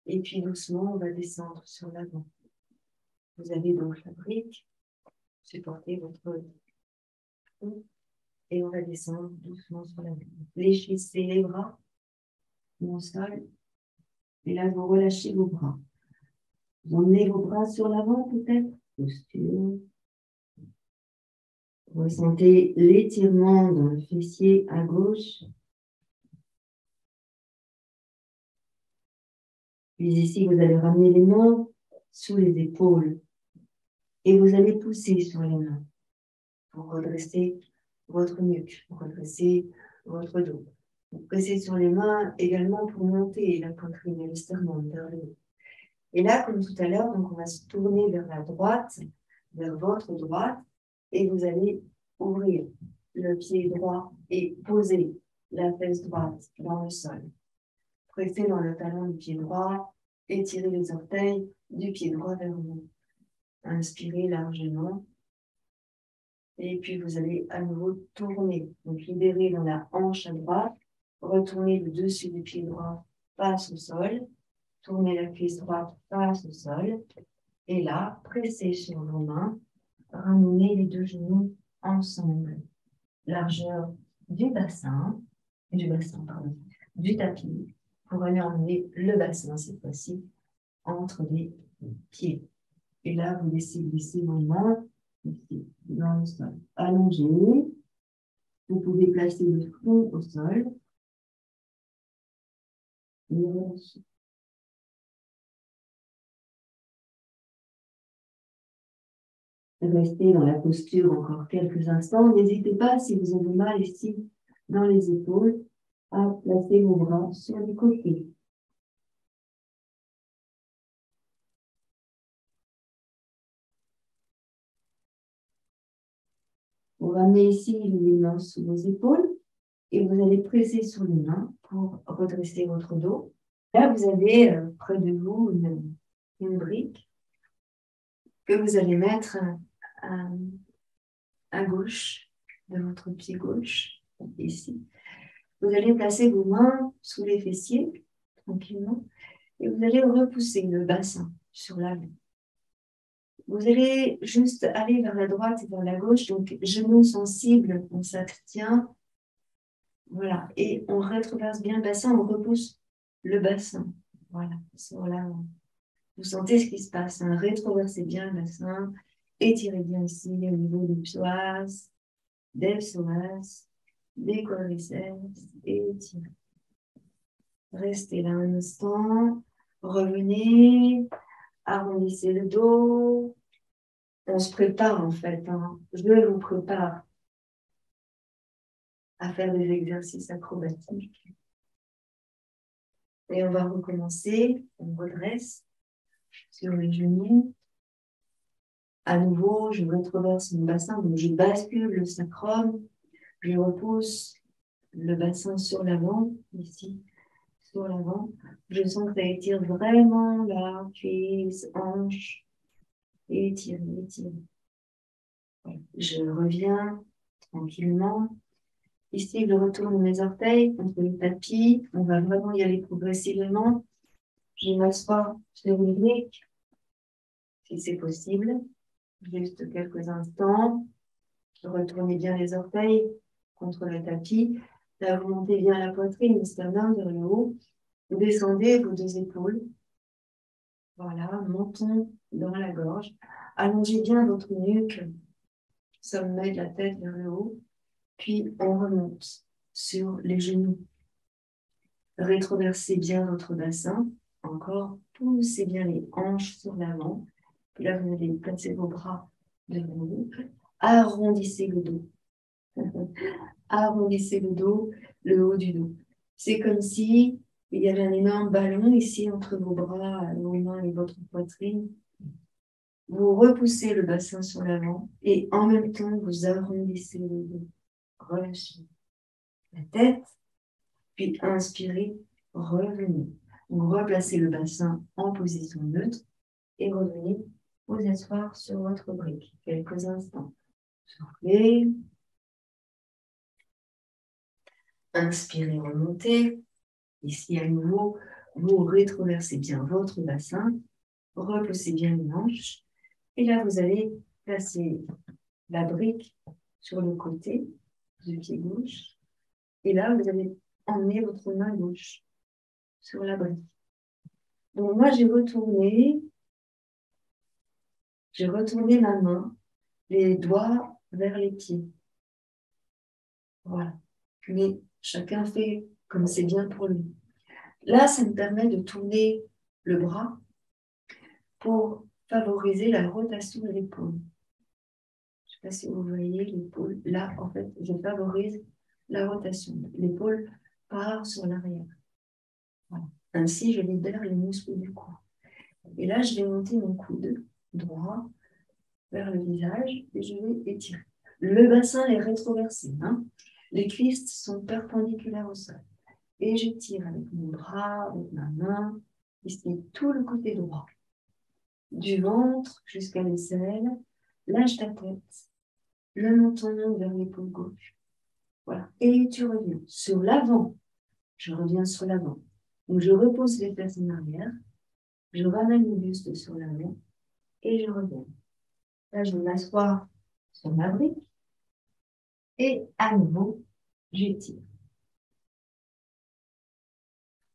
Et puis doucement, on va descendre sur l'avant. Vous avez donc la brique. Supportez votre front. Et on va descendre doucement sur la tête. Fléchissez les bras au sol. Et là, vous relâchez vos bras. Vous emmenez vos bras sur l'avant, peut-être. Posture. Ressentez l'étirement dans le fessier à gauche. Puis ici, vous allez ramener les mains sous les épaules. Et vous allez pousser sur les mains pour redresser votre nuque, pour redresser votre dos. Vous pressez sur les mains également pour monter la poitrine et le sternum vers le haut. Et là, comme tout à l'heure, donc on va se tourner vers la droite, vers votre droite, et vous allez ouvrir le pied droit et poser la fesse droite dans le sol. Pressez dans le talon du pied droit, étirez les orteils du pied droit vers vous. Inspirez largement. Et puis vous allez à nouveau tourner. Donc libérez dans la hanche à droite, retournez le dessus du pied droit face au sol, tournez la cuisse droite face au sol. Et là, pressez sur vos mains, ramenez les deux genoux ensemble. Largeur du bassin, du tapis, pour aller emmener le bassin cette fois-ci entre les pieds. Et là, vous laissez glisser vos mains ici, dans le sol. Allongez. Vous pouvez placer le front au sol. Et relâchez. Restez dans la posture encore quelques instants. N'hésitez pas, si vous avez mal ici dans les épaules, à placer vos bras sur les côtés. Vous ramenez ici les mains sous vos épaules et vous allez presser sur les mains pour redresser votre dos. Là, vous avez près de vous une brique que vous allez mettre à gauche de votre pied gauche, ici. Vous allez placer vos mains sous les fessiers, tranquillement, et vous allez repousser le bassin sur l'avant. Vous allez juste aller vers la droite et vers la gauche, donc genoux sensibles, on s'abstient. Voilà, et on rétroverse bien le bassin, on repousse le bassin. Voilà, sur l'avant. Vous sentez ce qui se passe, hein. Rétroversez bien le bassin, étirez bien ici au niveau des psoas, des quadriceps, étirez. Restez là un instant, revenez, arrondissez le dos. On se prépare en fait, hein. Je vous prépare à faire des exercices acrobatiques. Et on va recommencer, on redresse sur les genoux. À nouveau, je rétroverse mon bassin, donc je bascule le sacrum, je repousse le bassin sur l'avant, ici, sur l'avant. Je sens que ça étire vraiment la cuisse, hanche, étire, étire. Je reviens tranquillement. Ici, je retourne mes orteils contre le tapis. On va vraiment y aller progressivement. Je m'assois sur une brique, si c'est possible. Juste quelques instants. Retournez bien les orteils contre le tapis. Là, vous montez bien la poitrine, le sternum vers le haut. Vous descendez vos deux épaules. Voilà, montons dans la gorge. Allongez bien votre nuque, sommet de la tête vers le haut. Puis on remonte sur les genoux. Rétroversez bien votre bassin. Encore, poussez bien les hanches sur l'avant. Puis là, vous allez placer vos bras devant vous. Arrondissez le dos. Arrondissez le dos, le haut du dos. C'est comme si il y avait un énorme ballon ici entre vos bras, vos mains et votre poitrine. Vous repoussez le bassin sur l'avant et en même temps, vous arrondissez le dos. Relâchez la tête, puis inspirez, revenez. Vous replacez le bassin en position neutre et revenez vous asseoir sur votre brique quelques instants. Soufflez. Inspirez, remontez. Ici à nouveau, vous rétroversez bien votre bassin, repoussez bien les hanches. Et là, vous allez placer la brique sur le côté du pied gauche. Et là, vous allez emmener votre main gauche sur la brique. Donc moi, j'ai retourné ma main, les doigts vers les pieds. Voilà. Mais chacun fait comme c'est bien pour lui. Là, ça me permet de tourner le bras pour favoriser la rotation de l'épaule. Je ne sais pas si vous voyez l'épaule. Là, en fait, je favorise la rotation. L'épaule part sur l'arrière. Voilà. Ainsi, je libère les muscles du cou. Et là, je vais monter mon coude droit vers le visage et je vais étirer. Le bassin est rétroversé. Hein. Les cuisses sont perpendiculaires au sol. Et j'étire avec mon bras, avec ma main, ici tout le côté droit. Du ventre jusqu'à l'aisselle, lâche ta tête, le menton vers l'épaule gauche. Voilà. Et tu reviens sur l'avant. Je reviens sur l'avant. Donc je repose les fesses en arrière, je ramène le buste sur l'avant et je reviens. Là, je vais m'asseoir sur ma brique et à nouveau, j'étire.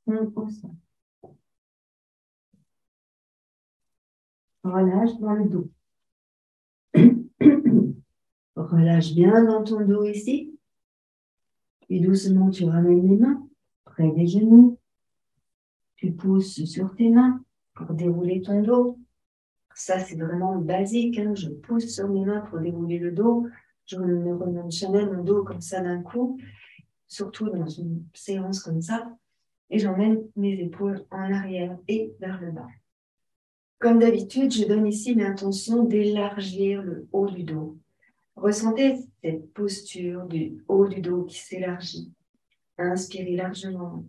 On consent. Relâche dans le dos. Relâche bien dans ton dos ici. Et doucement, tu ramènes les mains près des genoux. Tu pousses sur tes mains pour dérouler ton dos. Ça, c'est vraiment basique. Hein. Je pousse sur mes mains pour dérouler le dos. Je ne remonte jamais mon dos comme ça d'un coup, surtout dans une séance comme ça. Et j'emmène mes épaules en arrière et vers le bas. Comme d'habitude, je donne ici l'intention d'élargir le haut du dos. Ressentez cette posture du haut du dos qui s'élargit. Inspirez largement.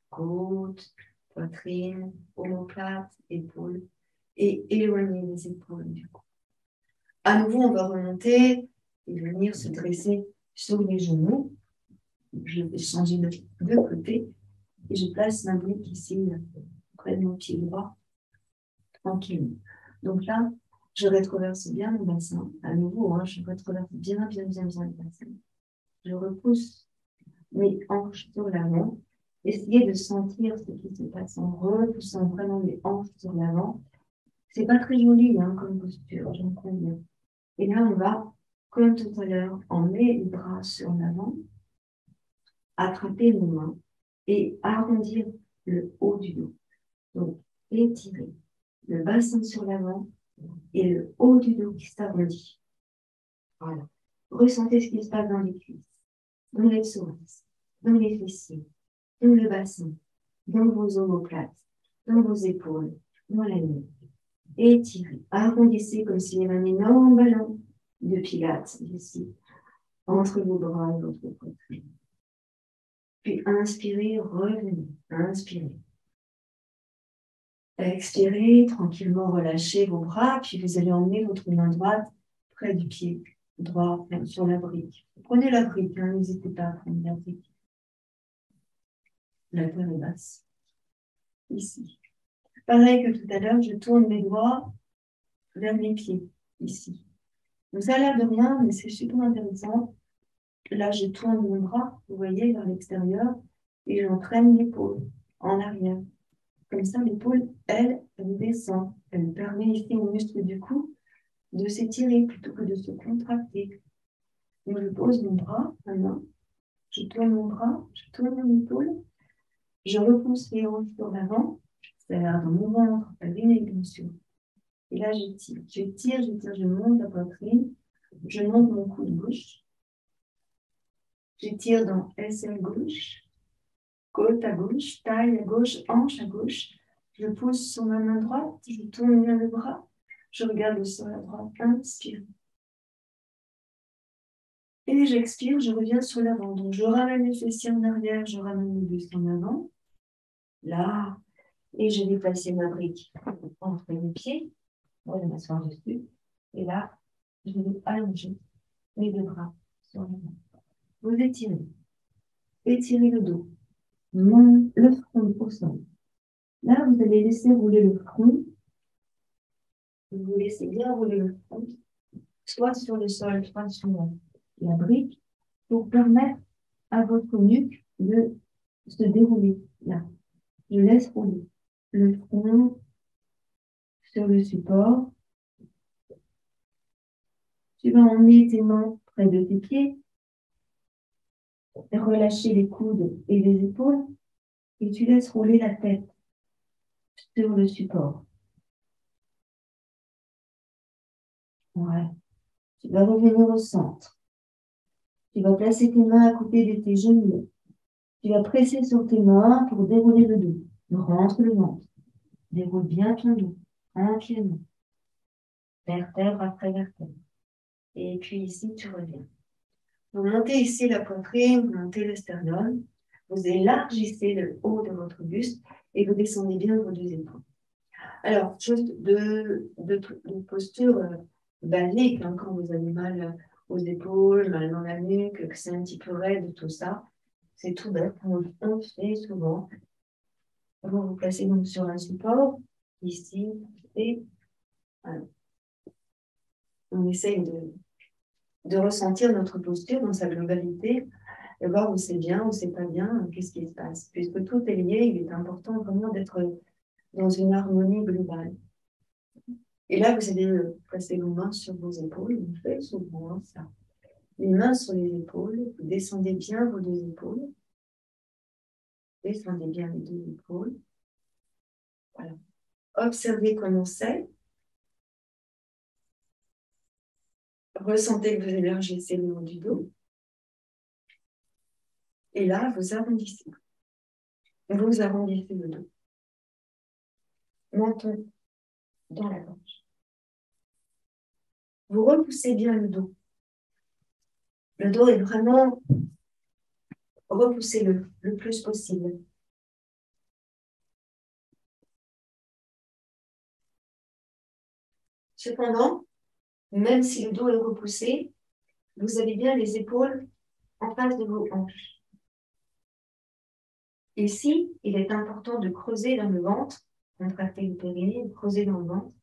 Côte, poitrine, omoplate, épaules. Et éloignez les épaules du cou. À nouveau, on va remonter et venir se dresser sur les genoux. Je vais changer de côté. Et je place ma brique ici, près de mon pied droit, tranquillement. Donc là, je rétroverse bien le bassin. À nouveau, hein, je rétroverse bien le bassin. Je repousse mes hanches sur l'avant. Essayez de sentir ce qui se passe en repoussant vraiment les hanches sur l'avant. C'est pas très joli hein, comme posture, j'en conviens. Et là, on va, comme tout à l'heure, emmener les bras sur l'avant, attraper nos mains et arrondir le haut du dos. Donc, étirer le bassin sur l'avant et le haut du dos qui s'arrondit. Voilà. Ressentez ce qui se passe dans les cuisses, dans les psoas, dans les fessiers, dans le bassin, dans vos omoplates, dans vos épaules, dans la nuque. Étirez, arrondissez comme s'il y avait un énorme ballon de pilates ici, entre vos bras et votre poitrine. Puis inspirez, revenez, inspirez. Expirez, tranquillement relâchez vos bras, puis vous allez emmener votre main droite près du pied droit sur la brique. Prenez la brique, hein, n'hésitez pas à prendre la brique. La terre est basse. Ici. Pareil que tout à l'heure, je tourne mes doigts vers mes pieds, ici. Donc ça a l'air de rien, mais c'est super intéressant. Là, je tourne mon bras, vous voyez, vers l'extérieur, et j'entraîne l'épaule en arrière. Comme ça, l'épaule, elle descend. Elle permet ici aux muscles du cou de s'étirer plutôt que de se contracter. Donc, je pose mon bras, ma main, je tourne mon bras, je tourne mon épaule, je repousse les hanches sur l'avant, ça a l'air dans mon ventre, pas bien sûr. Et là, j'étire, je monte la poitrine, je monte mon coude gauche, j'étire dans aisselle gauche, côte à gauche, taille à gauche, hanche à gauche. Je pousse sur ma main droite, je tourne bien le bras, je regarde le sol à droite, inspire. Et j'expire, je reviens sur l'avant. Donc je ramène les fessiers en arrière, je ramène le buste en avant. Là, et je vais placer ma brique entre mes pieds. Je vais m'asseoir dessus. Et là, je vais allonger mes deux bras sur l'avant. Vous étirez. Étirez le dos. Le front au sol. Là, vous allez laisser rouler le front. Vous laissez bien rouler le front, soit sur le sol, soit sur la brique. pour permettre à votre nuque de se dérouler. Là, je laisse rouler le front sur le support. Tu vas emmener tes mains près de tes pieds, relâcher les coudes et les épaules, et tu laisses rouler la tête sur le support. Ouais. Tu vas revenir au centre. Tu vas placer tes mains à côté de tes genoux. Tu vas presser sur tes mains pour dérouler le dos. Rentre le ventre. Déroule bien ton dos, tranquillement. Vertèbre après vertèbre. Et puis ici, tu reviens. Vous montez ici la poitrine, vous montez le sternum, vous élargissez le haut de votre buste et vous descendez bien vos deux épaules. Alors, chose de posture basique, hein, quand vous avez mal aux épaules, mal dans la nuque, que c'est un petit peu raide, tout ça, c'est tout bête, on le fait souvent. Vous vous placez donc sur un support, ici, et voilà. On essaye de ressentir notre posture dans sa globalité, et voir où c'est bien, où c'est pas bien, qu'est-ce qui se passe. Puisque tout est lié, il est important vraiment d'être dans une harmonie globale. Et là, vous allez placer vos mains sur vos épaules, vous faites souvent ça. Les mains sur les épaules, vous descendez bien vos deux épaules. Descendez bien les deux épaules. Voilà. Observez comment c'est. Ressentez que vous élargissez le haut du dos. Et là, vous arrondissez. Vous arrondissez le dos. Menton dans la gorge. Vous repoussez bien le dos. Le dos est vraiment... Repoussez-le le plus possible. Cependant, même si le dos est repoussé, vous avez bien les épaules en face de vos hanches. Ici, il est important de creuser dans le ventre, contracter le périnée, creuser dans le ventre,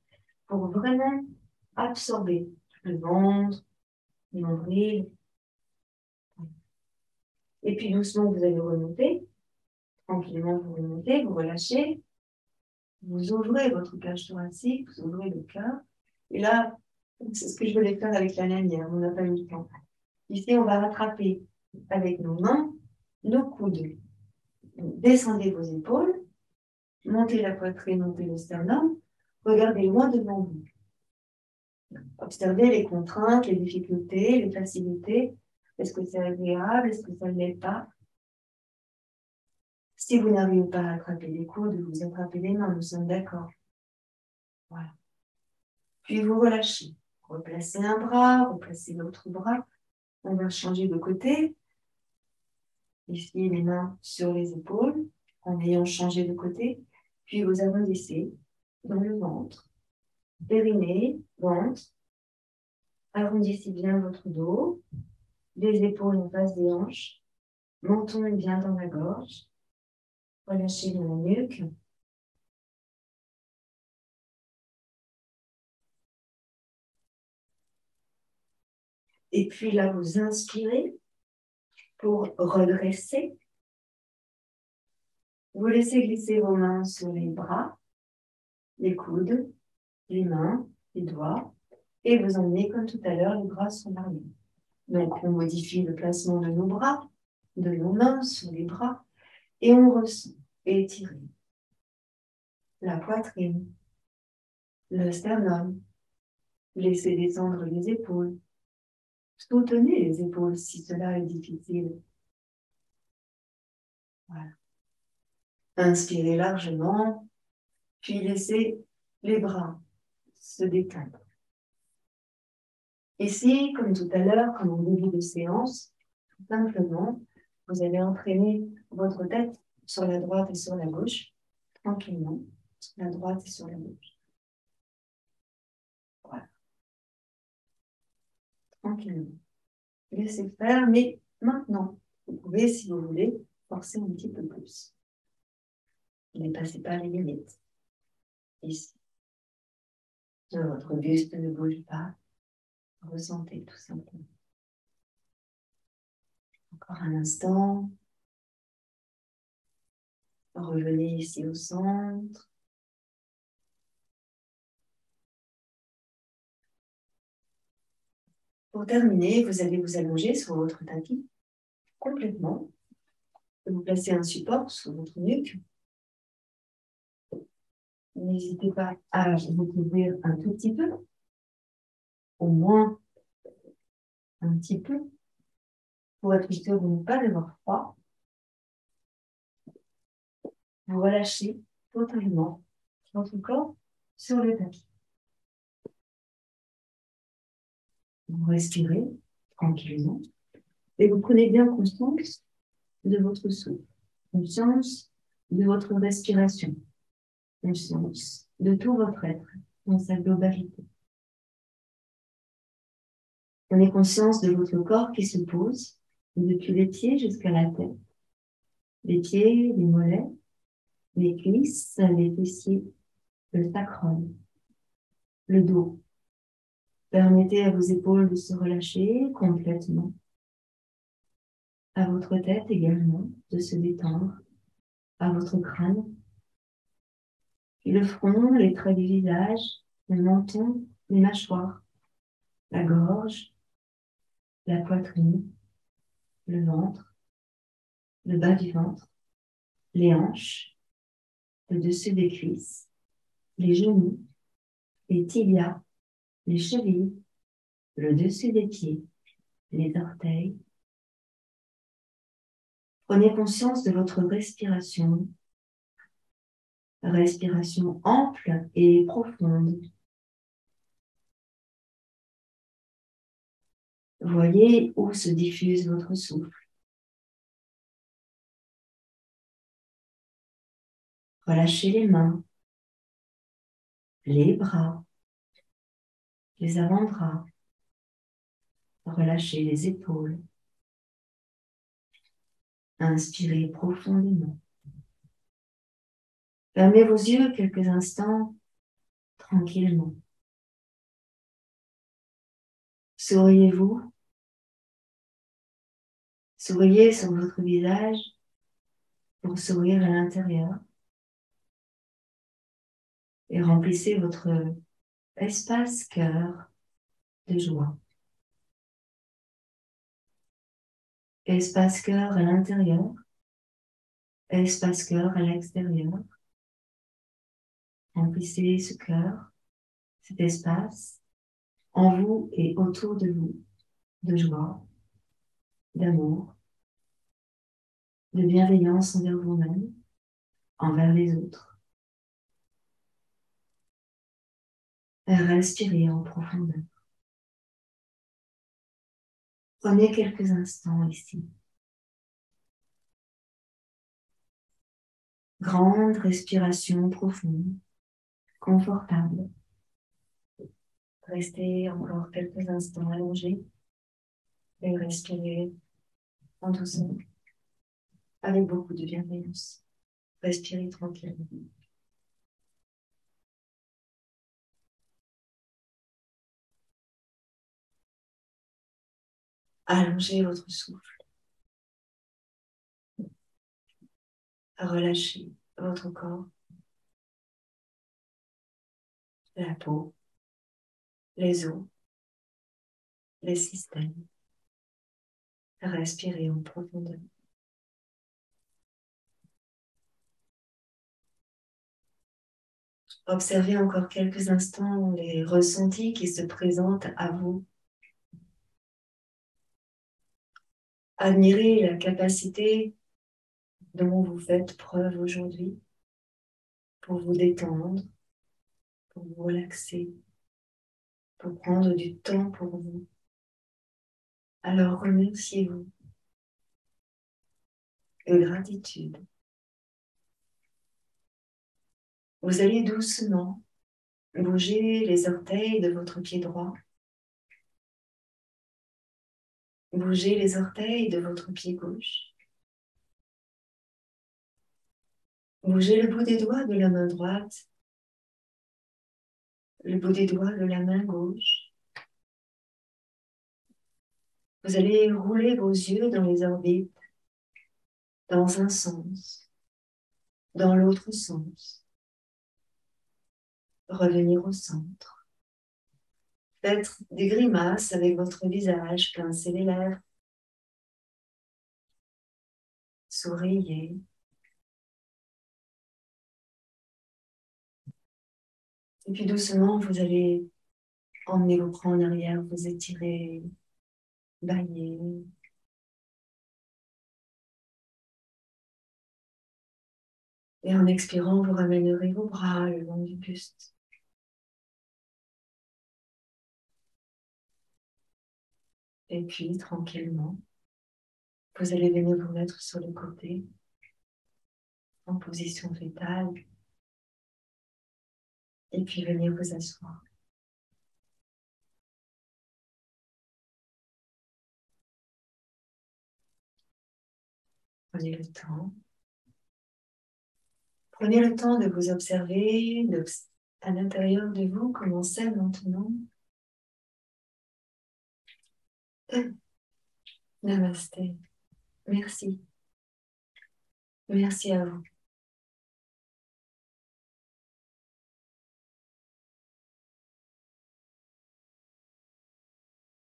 pour vraiment absorber le ventre, les nombrils. Et puis doucement, vous allez remonter. Tranquillement, vous remontez, vous relâchez. Vous ouvrez votre cage thoracique, vous ouvrez le cœur. Et là, c'est ce que je voulais faire avec la lanière, on n'a pas eu le temps. Ici, on va rattraper avec nos mains, nos coudes. Descendez vos épaules, montez la poitrine, montez le sternum, regardez loin devant vous. Observez les contraintes, les difficultés, les facilités. Est-ce que c'est agréable? Est-ce que ça ne l'est pas? Si vous n'arrivez pas à attraper les coudes, vous attrapez les mains, nous sommes d'accord. Voilà. Puis vous relâchez. Replacez un bras, replacez l'autre bras. On va changer de côté. Ici, les mains sur les épaules, en ayant changé de côté. Puis vous arrondissez dans le ventre. Périnée, ventre. Arrondissez bien votre dos. Les épaules en face des hanches. Menton bien dans la gorge. Relâchez dans la nuque. Et puis là, vous inspirez pour redresser. Vous laissez glisser vos mains sur les bras, les coudes, les mains, les doigts. Et vous emmenez, comme tout à l'heure, les bras sur l'arrière. Donc, on modifie le placement de nos bras, de nos mains sur les bras. Et on ressent. Étirez la poitrine, le sternum. Laissez descendre les épaules. Soutenez les épaules si cela est difficile. Voilà. Inspirez largement, puis laissez les bras se détendre. Ici, comme tout à l'heure, comme en début de séance, simplement, vous allez entraîner votre tête sur la droite et sur la gauche, tranquillement, sur la droite et sur la gauche. Voilà. Tranquillement. Laissez faire, mais maintenant, vous pouvez, si vous voulez, forcer un petit peu plus. Ne dépassez pas les limites. Ici. Votre buste ne bouge pas. Ressentez tout simplement. Encore un instant. Revenez ici au centre. Pour terminer, vous allez vous allonger sur votre tapis complètement. Vous placez un support sur votre nuque. N'hésitez pas à vous couvrir un tout petit peu, au moins un petit peu, pour être sûr de ne pas avoir froid. Vous relâchez totalement votre corps sur le tapis. Vous respirez tranquillement et vous prenez bien conscience de votre souffle, conscience de votre respiration, conscience de tout votre être dans sa globalité. Prenez conscience de votre corps qui se pose depuis les pieds jusqu'à la tête, les pieds, les mollets, les cuisses, les fessiers, le sacrum, le dos. Permettez à vos épaules de se relâcher complètement, à votre tête également de se détendre, à votre crâne, puis le front, les traits du visage, le menton, les mâchoires, la gorge, la poitrine, le ventre, le bas du ventre, les hanches, le dessus des cuisses, les genoux, les tibias, les chevilles, le dessus des pieds, les orteils. Prenez conscience de votre respiration, respiration ample et profonde. Voyez où se diffuse votre souffle. Relâchez les mains, les bras, les avant-bras. Relâchez les épaules. Inspirez profondément. Fermez vos yeux quelques instants tranquillement. Souriez-vous. Souriez sur votre visage pour sourire à l'intérieur. Et remplissez votre espace cœur de joie. Espace cœur à l'intérieur, espace cœur à l'extérieur. Remplissez ce cœur, cet espace, en vous et autour de vous, de joie, d'amour, de bienveillance envers vous-même, envers les autres. Respirez en profondeur. Prenez quelques instants ici. Grande respiration profonde, confortable. Restez encore quelques instants allongés et respirez en douceur, avec beaucoup de bienveillance. Respirez tranquillement. Allongez votre souffle. Relâchez votre corps, la peau, les os, les systèmes. Respirez en profondeur. Observez encore quelques instants les ressentis qui se présentent à vous. Admirez la capacité dont vous faites preuve aujourd'hui pour vous détendre, pour vous relaxer, pour prendre du temps pour vous. Alors remerciez-vous. Une gratitude. Vous allez doucement bouger les orteils de votre pied droit. Bougez les orteils de votre pied gauche. Bougez le bout des doigts de la main droite, le bout des doigts de la main gauche. Vous allez rouler vos yeux dans les orbites, dans un sens, dans l'autre sens. Revenir au centre. Faites des grimaces avec votre visage, pincez les lèvres. Souriez. Et puis doucement, vous allez emmener vos bras en arrière, vous étirer, bailler. Et en expirant, vous ramènerez vos bras le long du buste. Et puis, tranquillement, vous allez venir vous mettre sur le côté, en position fétale. Et puis, venir vous asseoir. Prenez le temps. Prenez le temps de vous observer à l'intérieur de vous, commencez maintenant. Namasté. Merci. Merci à vous.